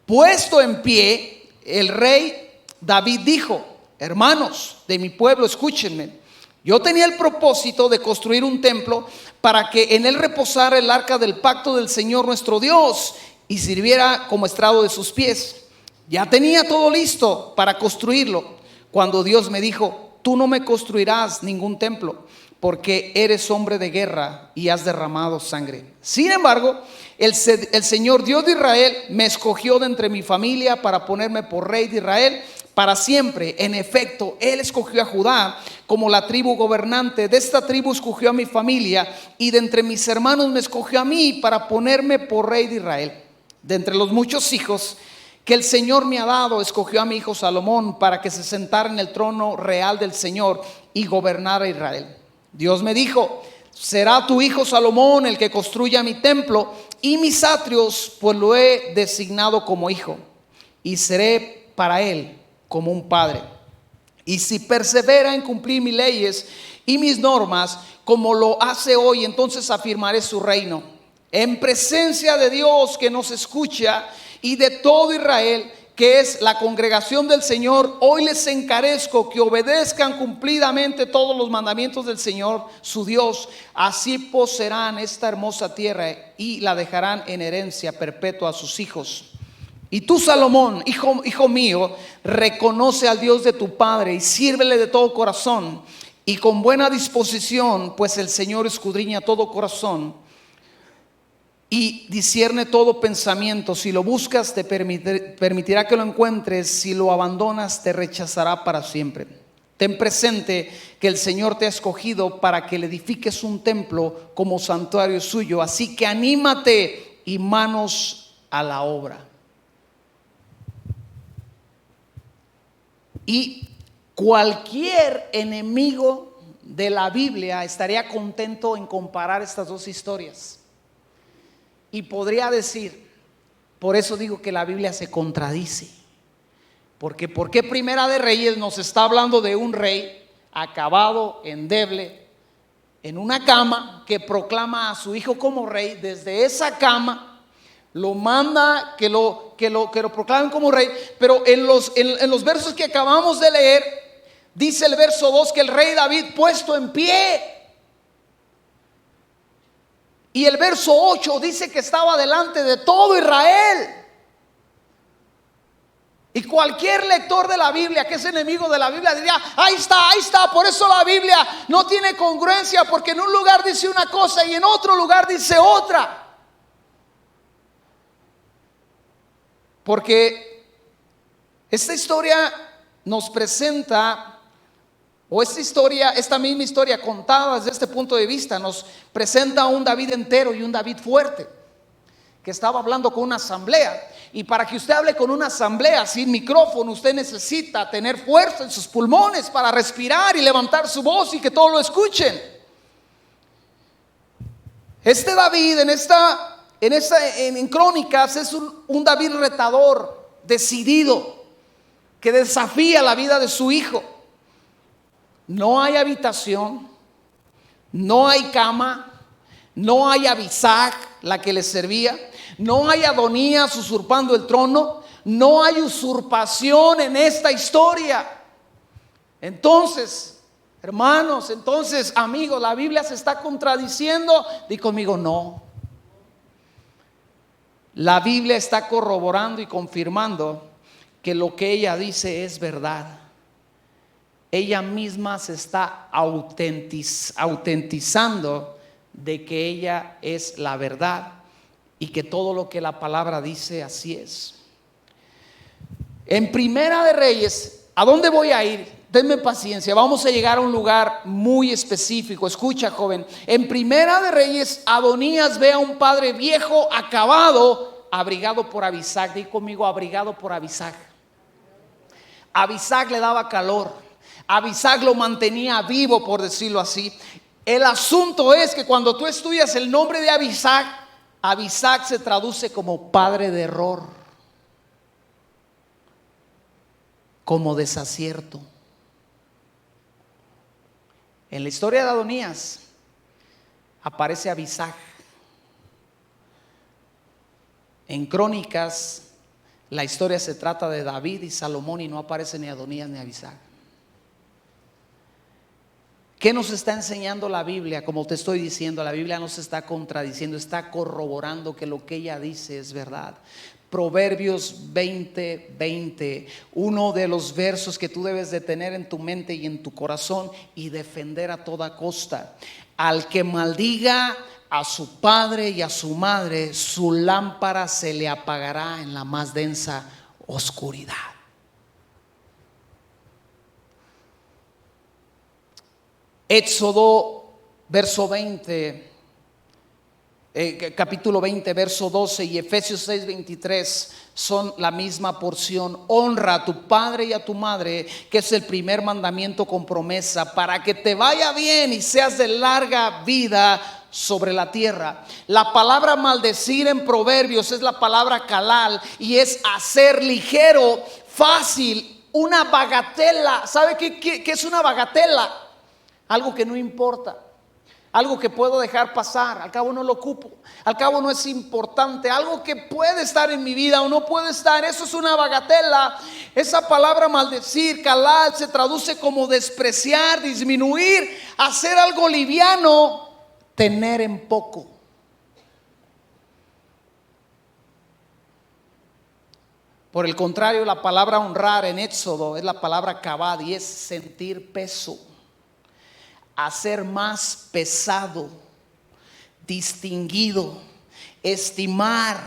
Puesto en pie, el rey David dijo: hermanos de mi pueblo, escúchenme. Yo tenía el propósito de construir un templo para que en él reposara el arca del pacto del Señor nuestro Dios y sirviera como estrado de sus pies. Ya tenía todo listo para construirlo cuando Dios me dijo: tú no me construirás ningún templo, porque eres hombre de guerra y has derramado sangre. Sin embargo, el Señor Dios de Israel me escogió de entre mi familia para ponerme por rey de Israel para siempre. En efecto, Él escogió a Judá como la tribu gobernante. De esta tribu escogió a mi familia, y de entre mis hermanos me escogió a mí para ponerme por rey de Israel. De entre los muchos hijos que el Señor me ha dado, escogió a mi hijo Salomón para que se sentara en el trono real del Señor y gobernara Israel. Dios me dijo: será tu hijo Salomón el que construya mi templo y mis atrios, pues lo he designado como hijo, y seré para él como un padre. Y si persevera en cumplir mis leyes y mis normas, como lo hace hoy, entonces afirmaré su reino. En presencia de Dios que nos escucha y de todo Israel, que es la congregación del Señor, hoy les encarezco que obedezcan cumplidamente todos los mandamientos del Señor su Dios. Así poseerán esta hermosa tierra y la dejarán en herencia perpetua a sus hijos. Y tú, Salomón, hijo mío, reconoce al Dios de tu padre y sírvele de todo corazón y con buena disposición, pues el Señor escudriña todo corazón y discierne todo pensamiento. Si lo buscas, te permitirá que lo encuentres. Si lo abandonas, te rechazará para siempre. Ten presente que el Señor te ha escogido para que le edifiques un templo como santuario suyo. Así que anímate y manos a la obra. Y cualquier enemigo de la Biblia estaría contento en comparar estas dos historias. Y podría decir, por eso digo que la Biblia se contradice. Porque ¿por qué Primera de Reyes nos está hablando de un rey acabado, endeble, en una cama, que proclama a su hijo como rey? Desde esa cama lo manda que lo proclamen como rey. Pero en los versos que acabamos de leer, dice el verso 2 que el rey David puesto en pie. Y el verso 8 dice que estaba delante de todo Israel. Y cualquier lector de la Biblia que es enemigo de la Biblia diría: ahí está, por eso la Biblia no tiene congruencia, porque en un lugar dice una cosa y en otro lugar dice otra. Porque esta historia nos presenta, o esta misma historia contada desde este punto de vista, nos presenta a un David entero y un David fuerte, que estaba hablando con una asamblea. Y para que usted hable con una asamblea sin micrófono, usted necesita tener fuerza en sus pulmones para respirar y levantar su voz y que todos lo escuchen. Este David en Crónicas es un David retador, decidido, que desafía la vida de su hijo. No hay habitación, no hay cama, no hay Abisag, la que le servía, no hay Adonías usurpando el trono, no hay usurpación en esta historia. Entonces, hermanos, amigos, la Biblia se está contradiciendo. Di conmigo, no. La Biblia está corroborando y confirmando que lo que ella dice es verdad. Ella misma se está autentizando de que ella es la verdad y que todo lo que la palabra dice así es. En Primera de Reyes, ¿a dónde voy a ir? Denme paciencia, vamos a llegar a un lugar muy específico. Escucha, joven. En Primera de Reyes, Adonías ve a un padre viejo, acabado, abrigado por Abisag. Di conmigo, abrigado por Abisag. Abisag le daba calor. Abisag lo mantenía vivo, por decirlo así. El asunto es que cuando tú estudias el nombre de Abisag, Abisag se traduce como padre de error, como desacierto. En la historia de Adonías aparece Abisag. En Crónicas la historia se trata de David y Salomón y no aparece ni Adonías ni Abisag. ¿Qué nos está enseñando la Biblia? Como te estoy diciendo, la Biblia no se está contradiciendo, está corroborando que lo que ella dice es verdad. Proverbios 20:20, uno de los versos que tú debes de tener en tu mente y en tu corazón y defender a toda costa. Al que maldiga a su padre y a su madre, su lámpara se le apagará en la más densa oscuridad. Éxodo verso 20, capítulo 20 verso 12 y Efesios 6:23 son la misma porción. Honra a tu padre y a tu madre, que es el primer mandamiento con promesa, para que te vaya bien y seas de larga vida sobre la tierra. La palabra maldecir en Proverbios es la palabra calal y es hacer ligero, fácil una bagatela. ¿Sabe qué es una bagatela? Algo que no importa, algo que puedo dejar pasar, al cabo no lo ocupo, al cabo no es importante, algo que puede estar en mi vida o no puede estar, eso es una bagatela. Esa palabra maldecir, calal, se traduce como despreciar, disminuir, hacer algo liviano, tener en poco. Por el contrario, la palabra honrar en Éxodo es la palabra kabad y es sentir peso, hacer más pesado, distinguido, estimar,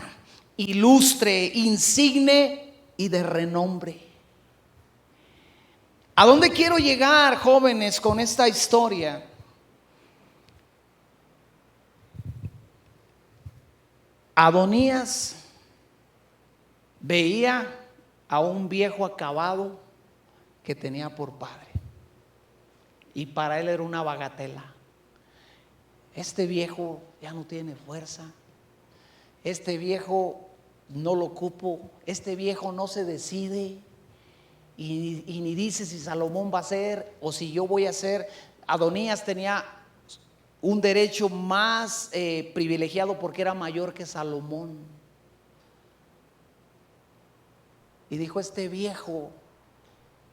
ilustre, insigne y de renombre. ¿A dónde quiero llegar, jóvenes, con esta historia? Adonías veía a un viejo acabado que tenía por padre, y para él era una bagatela. Este viejo ya no tiene fuerza, este viejo no lo ocupo, este viejo no se decide y ni dice si Salomón va a ser o si yo voy a ser. Adonías tenía un derecho más privilegiado porque era mayor que Salomón. Y dijo: este viejo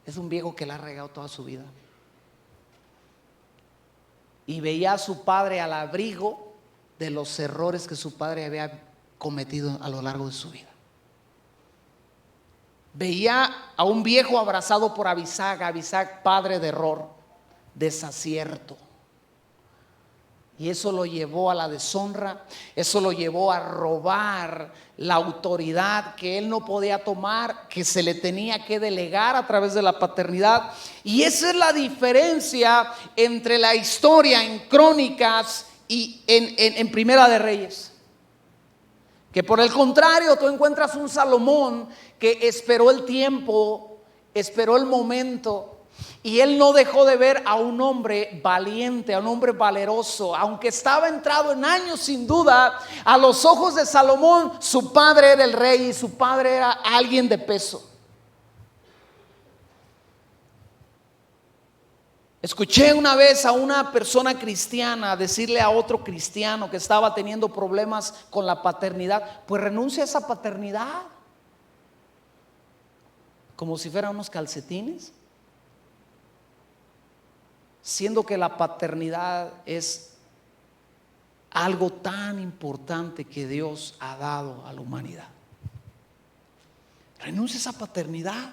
es un viejo que la ha regado toda su vida. Y veía a su padre al abrigo de los errores que su padre había cometido a lo largo de su vida. Veía a un viejo abrazado por Abisag, padre de error, desacierto. Y eso lo llevó a la deshonra, eso lo llevó a robar la autoridad que él no podía tomar, que se le tenía que delegar a través de la paternidad. Y esa es la diferencia entre la historia en Crónicas y en Primera de Reyes. Que por el contrario, tú encuentras un Salomón que esperó el tiempo, esperó el momento. Y él no dejó de ver a un hombre valiente, a un hombre valeroso. Aunque estaba entrado en años, sin duda, a los ojos de Salomón, su padre era el rey y su padre era alguien de peso. Escuché una vez a una persona cristiana decirle a otro cristiano que estaba teniendo problemas con la paternidad: pues renuncia a esa paternidad. Como si fueran unos calcetines. Siendo que la paternidad es algo tan importante que Dios ha dado a la humanidad. Renuncia a esa paternidad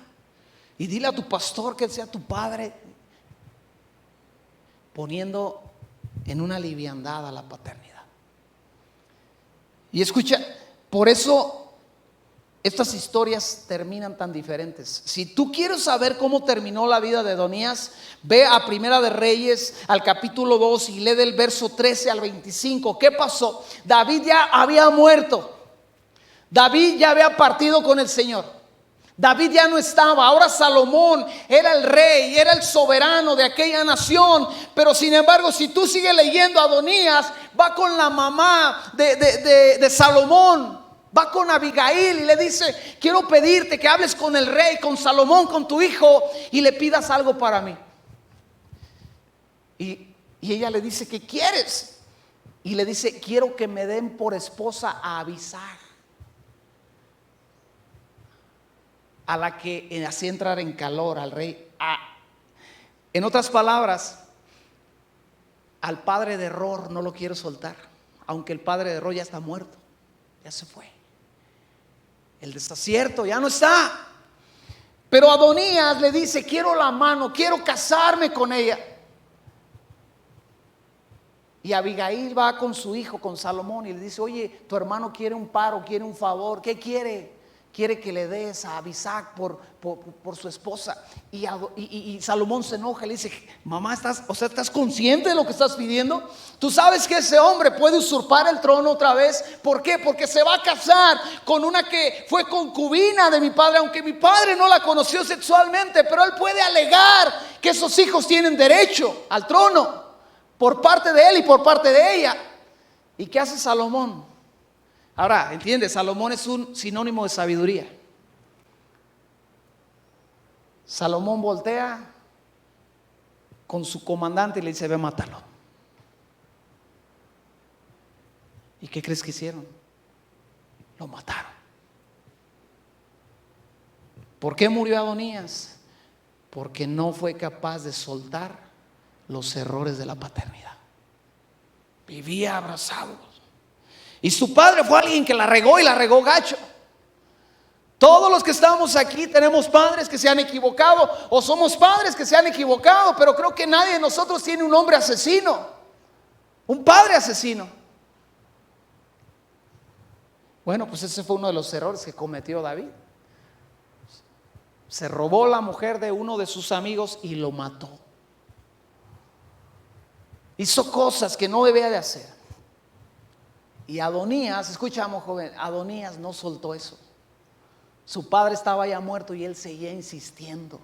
y dile a tu pastor que sea tu padre, poniendo en una liviandad a la paternidad. Y escucha, por eso estas historias terminan tan diferentes. Si tú quieres saber cómo terminó la vida de Adonías, ve a Primera de Reyes, al capítulo 2, y lee del verso 13 al 25. ¿Qué pasó? David ya había muerto. David ya había partido con el Señor. David ya no estaba. Ahora Salomón era el rey, era el soberano de aquella nación. Pero sin embargo, si tú sigues leyendo, Adonías va con la mamá de Salomón. Va con Abigail y le dice: quiero pedirte que hables con el rey, con Salomón, con tu hijo, y le pidas algo para mí. Y ella le dice: ¿qué quieres? Y le dice: quiero que me den por esposa a Abisag, a la que hacía entrar en calor al rey. En otras palabras, al padre de error no lo quiero soltar, aunque el padre de error ya está muerto, ya se fue. El desacierto ya no está. Pero Adonías le dice: quiero la mano, quiero casarme con ella. Y Abigail va con su hijo, con Salomón, y le dice: oye, tu hermano quiere un paro, quiere un favor. ¿Qué quiere? Quiere que le des a Abisag por su esposa. Y Salomón se enoja y le dice: mamá, ¿estás consciente de lo que estás pidiendo? Tú sabes que ese hombre puede usurpar el trono otra vez. ¿Por qué? Porque se va a casar con una que fue concubina de mi padre, aunque mi padre no la conoció sexualmente, pero él puede alegar que esos hijos tienen derecho al trono por parte de él y por parte de ella. ¿Y qué hace Salomón? Ahora, entiende, Salomón es un sinónimo de sabiduría. Salomón voltea con su comandante y le dice: ve, mátalo. ¿Y qué crees que hicieron? Lo mataron. ¿Por qué murió Adonías? Porque no fue capaz de soltar los errores de la paternidad. Vivía abrazado. Y su padre fue alguien que la regó, y la regó gacho. Todos los que estamos aquí tenemos padres que se han equivocado, o somos padres que se han equivocado, pero creo que nadie de nosotros tiene un hombre asesino, un padre asesino. Bueno, pues ese fue uno de los errores que cometió David. Se robó la mujer de uno de sus amigos y lo mató. Hizo cosas que no debía de hacer. Y Adonías, escuchamos, joven, Adonías no soltó eso. Su padre estaba ya muerto y él seguía insistiendo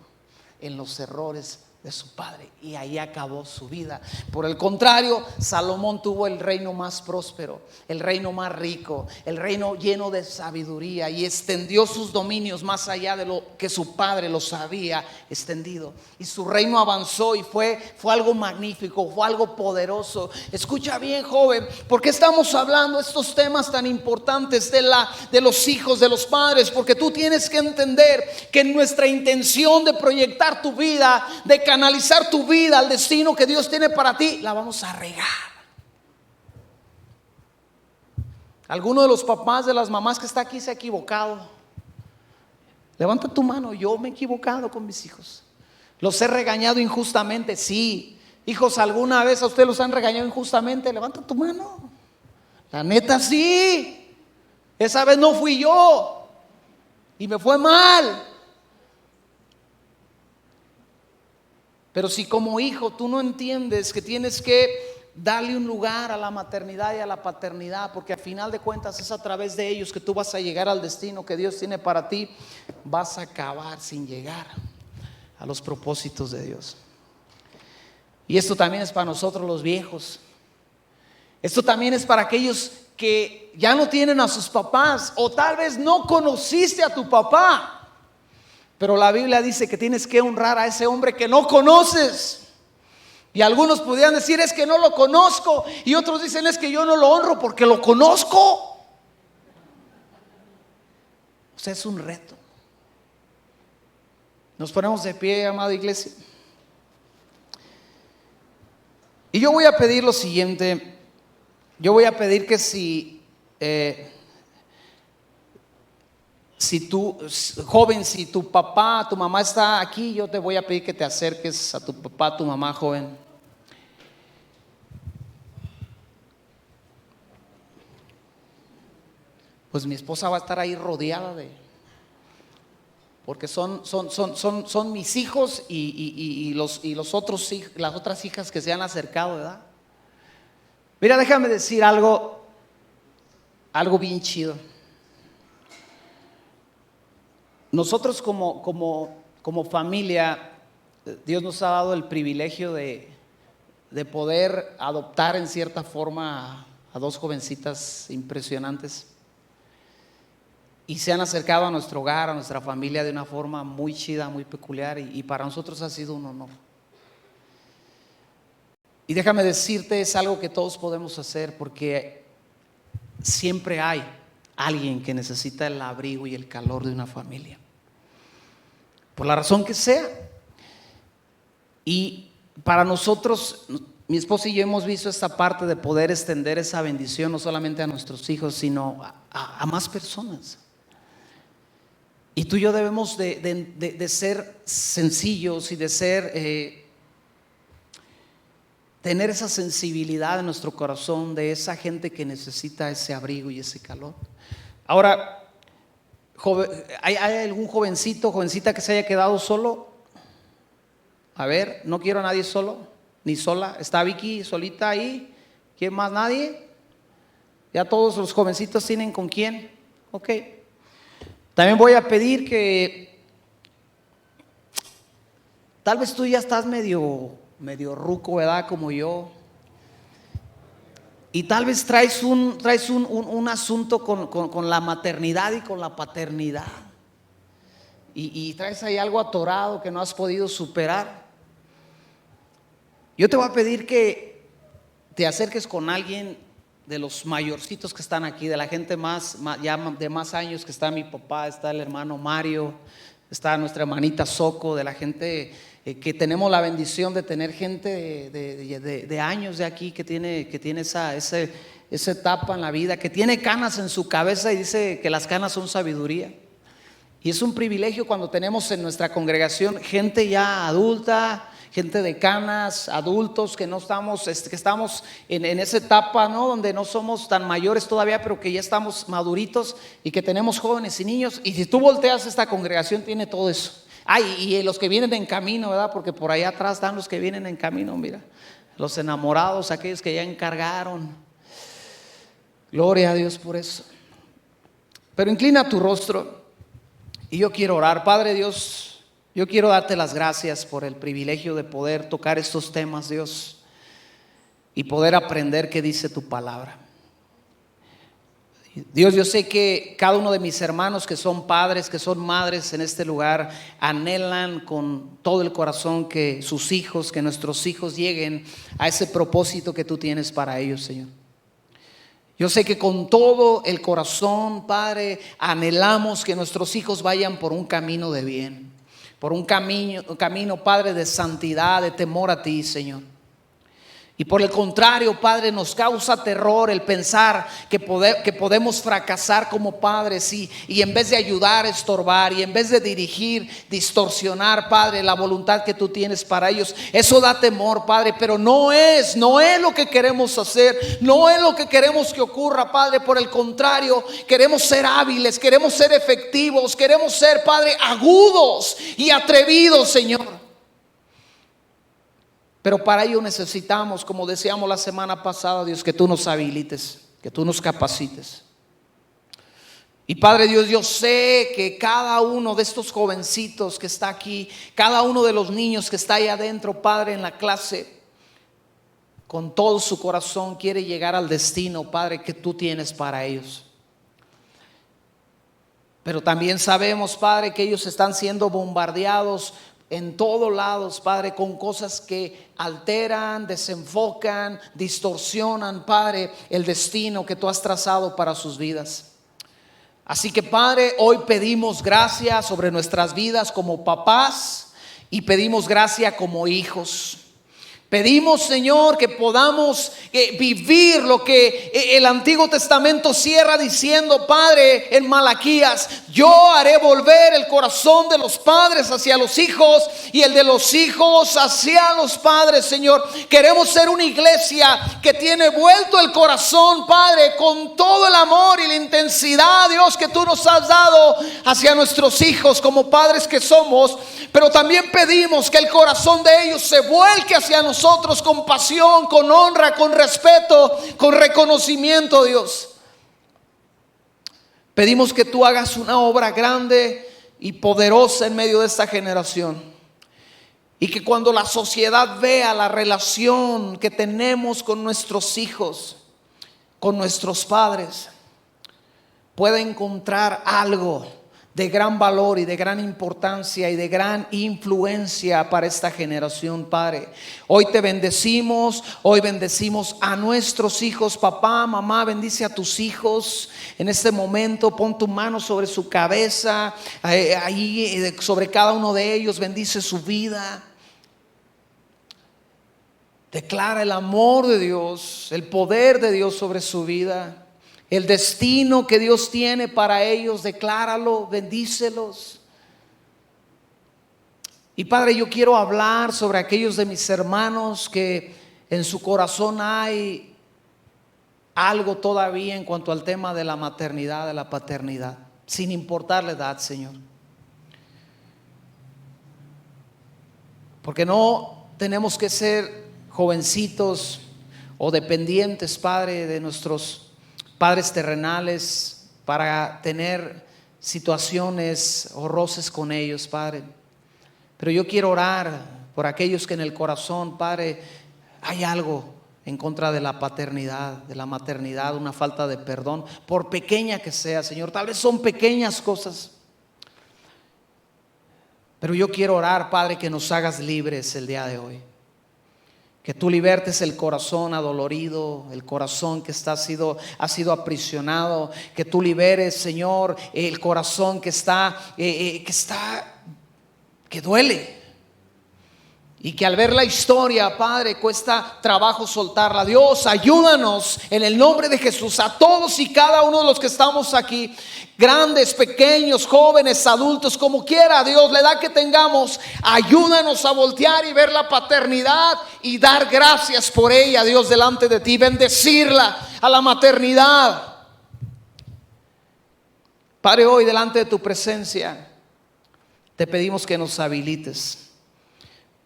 en los errores de su padre, y ahí acabó su vida. Por el contrario, Salomón tuvo el reino más próspero, el reino más rico, el reino lleno de sabiduría, y extendió sus dominios más allá de lo que su padre los había extendido, y su reino avanzó y fue algo magnífico, fue algo poderoso. Escucha bien, joven, porque estamos hablando estos temas tan importantes de los hijos, de los padres, porque tú tienes que entender que nuestra intención de proyectar tu vida, de canalizar tu vida al destino que Dios tiene para ti, la vamos a regar. ¿Alguno de los papás, de las mamás que está aquí se ha equivocado? Levanta tu mano. Yo me he equivocado con mis hijos. Los he regañado injustamente, sí. Hijos, ¿alguna vez a ustedes los han regañado injustamente? Levanta tu mano. La neta, sí. Esa vez no fui yo y me fue mal. Pero si como hijo tú no entiendes que tienes que darle un lugar a la maternidad y a la paternidad, porque al final de cuentas es a través de ellos que tú vas a llegar al destino que Dios tiene para ti, vas a acabar sin llegar a los propósitos de Dios. Y esto también es para nosotros los viejos. Esto también es para aquellos que ya no tienen a sus papás, o tal vez no conociste a tu papá. Pero la Biblia dice que tienes que honrar a ese hombre que no conoces. Y algunos podrían decir: es que no lo conozco. Y otros dicen: es que yo no lo honro porque lo conozco. O sea, es un reto. Nos ponemos de pie, amada iglesia. Y yo voy a pedir lo siguiente. Yo voy a pedir que si tú, joven, si tu papá, tu mamá está aquí, yo te voy a pedir que te acerques a tu papá, a tu mamá, joven. Pues mi esposa va a estar ahí rodeada porque son mis hijos y los otros, las otras hijas que se han acercado, ¿verdad? Mira, déjame decir algo bien chido. Nosotros como familia, Dios nos ha dado el privilegio de poder adoptar en cierta forma a dos jovencitas impresionantes, y se han acercado a nuestro hogar, a nuestra familia de una forma muy chida, muy peculiar, y para nosotros ha sido un honor. Y déjame decirte, es algo que todos podemos hacer, porque siempre hay alguien que necesita el abrigo y el calor de una familia, por la razón que sea. Y para nosotros, mi esposa y yo hemos visto esta parte de poder extender esa bendición no solamente a nuestros hijos, sino a más personas. Y tú y yo debemos de ser sencillos y de ser tener esa sensibilidad en nuestro corazón de esa gente que necesita ese abrigo y ese calor. Ahora, ¿hay algún jovencito, jovencita que se haya quedado solo? A ver, no quiero a nadie solo, ni sola. ¿Está Vicky solita ahí? ¿Quién más? ¿Nadie? ¿Ya todos los jovencitos tienen con quién? Ok. También voy a pedir que tal vez tú ya estás medio ruco, ¿verdad? Como yo. Y tal vez traes un asunto con la maternidad y con la paternidad. y traes ahí algo atorado que no has podido superar. Yo te voy a pedir que te acerques con alguien de los mayorcitos que están aquí, de la gente ya de más años, que está mi papá, está el hermano Mario, está nuestra hermanita Soco, de la gente que tenemos la bendición de tener gente de años de aquí que tiene esa etapa en la vida, que tiene canas en su cabeza y dice que las canas son sabiduría. Y es un privilegio cuando tenemos en nuestra congregación gente ya adulta, gente de canas, adultos que no estamos, que estamos en esa etapa, ¿no? Donde no somos tan mayores todavía, pero que ya estamos maduritos y que tenemos jóvenes y niños. Y si tú volteas, esta congregación tiene todo eso. Y los que vienen en camino, ¿verdad? Porque por allá atrás están los que vienen en camino, mira, los enamorados, aquellos que ya encargaron. Gloria a Dios por eso. Pero inclina tu rostro y yo quiero orar. Padre Dios, yo quiero darte las gracias por el privilegio de poder tocar estos temas, Dios, y poder aprender qué dice tu palabra. Dios, yo sé que cada uno de mis hermanos que son padres, que son madres en este lugar, anhelan con todo el corazón que sus hijos, que nuestros hijos lleguen a ese propósito que tú tienes para ellos, Señor. Yo sé que con todo el corazón, Padre, anhelamos que nuestros hijos vayan por un camino de bien, por un camino, Padre, de santidad, de temor a ti, Señor. Y por el contrario, Padre, nos causa terror el pensar que podemos fracasar como padres y en vez de ayudar, estorbar, y en vez de dirigir, distorsionar, Padre, la voluntad que tú tienes para ellos. Eso da temor, Padre, pero no es lo que queremos hacer, no es lo que queremos que ocurra, Padre. Por el contrario, queremos ser hábiles, queremos ser efectivos, queremos ser, Padre, agudos y atrevidos, Señor. Pero para ello necesitamos, como decíamos la semana pasada, Dios, que tú nos habilites, que tú nos capacites. Y Padre Dios, yo sé que cada uno de estos jovencitos que está aquí, cada uno de los niños que está ahí adentro, Padre, en la clase, con todo su corazón quiere llegar al destino, Padre, que tú tienes para ellos. Pero también sabemos, Padre, que ellos están siendo bombardeados en todos lados, Padre, con cosas que alteran, desenfocan, distorsionan, Padre, el destino que tú has trazado para sus vidas. Así que, Padre, hoy pedimos gracia sobre nuestras vidas como papás y pedimos gracia como hijos. Pedimos, Señor, que podamos vivir lo que el Antiguo Testamento cierra diciendo, Padre, en Malaquías: yo haré volver el corazón de los padres hacia los hijos y el de los hijos hacia los padres, Señor. Queremos ser una iglesia que tiene vuelto el corazón, Padre, con todo el amor y la intensidad, Dios, que tú nos has dado hacia nuestros hijos como padres que somos. Pero también pedimos que el corazón de ellos se vuelque hacia nosotros con pasión, con honra, con respeto, con reconocimiento, Dios. Pedimos que tú hagas una obra grande y poderosa en medio de esta generación. Y que cuando la sociedad vea la relación que tenemos con nuestros hijos, con nuestros padres, pueda encontrar algo de gran valor y de gran importancia y de gran influencia para esta generación, Padre. Hoy te bendecimos, hoy bendecimos a nuestros hijos. Papá, mamá, bendice a tus hijos en este momento. Pon tu mano sobre su cabeza, ahí sobre cada uno de ellos. Bendice su vida. Declara el amor de Dios, el poder de Dios sobre su vida. El destino que Dios tiene para ellos, decláralo, bendícelos. Y Padre, yo quiero hablar sobre aquellos de mis hermanos que en su corazón hay algo todavía en cuanto al tema de la maternidad, de la paternidad, sin importar la edad, Señor. Porque no tenemos que ser jovencitos o dependientes, Padre, de nuestros padres terrenales para tener situaciones o roces con ellos, Padre. Pero yo quiero orar por aquellos que en el corazón, Padre, hay algo en contra de la paternidad, de la maternidad, una falta de perdón, por pequeña que sea, Señor. Tal vez son pequeñas cosas, Pero yo quiero orar, Padre, que nos hagas libres el día de hoy. Que tú libertes el corazón adolorido, el corazón que ha sido aprisionado. Que tú liberes, Señor, el corazón que duele. Y que al ver la historia, Padre, cuesta trabajo soltarla. Dios, ayúdanos en el nombre de Jesús a todos y cada uno de los que estamos aquí, grandes, pequeños, jóvenes, adultos, como quiera, Dios, la edad que tengamos, ayúdanos a voltear y ver la paternidad y dar gracias por ella, Dios, delante de ti, bendecirla a la maternidad. Padre, hoy delante de tu presencia te pedimos que nos habilites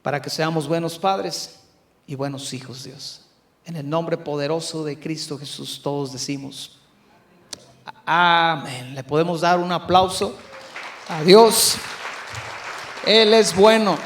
para que seamos buenos padres y buenos hijos, Dios. En el nombre poderoso de Cristo Jesús todos decimos amén. Le podemos dar un aplauso a Dios. Él es bueno.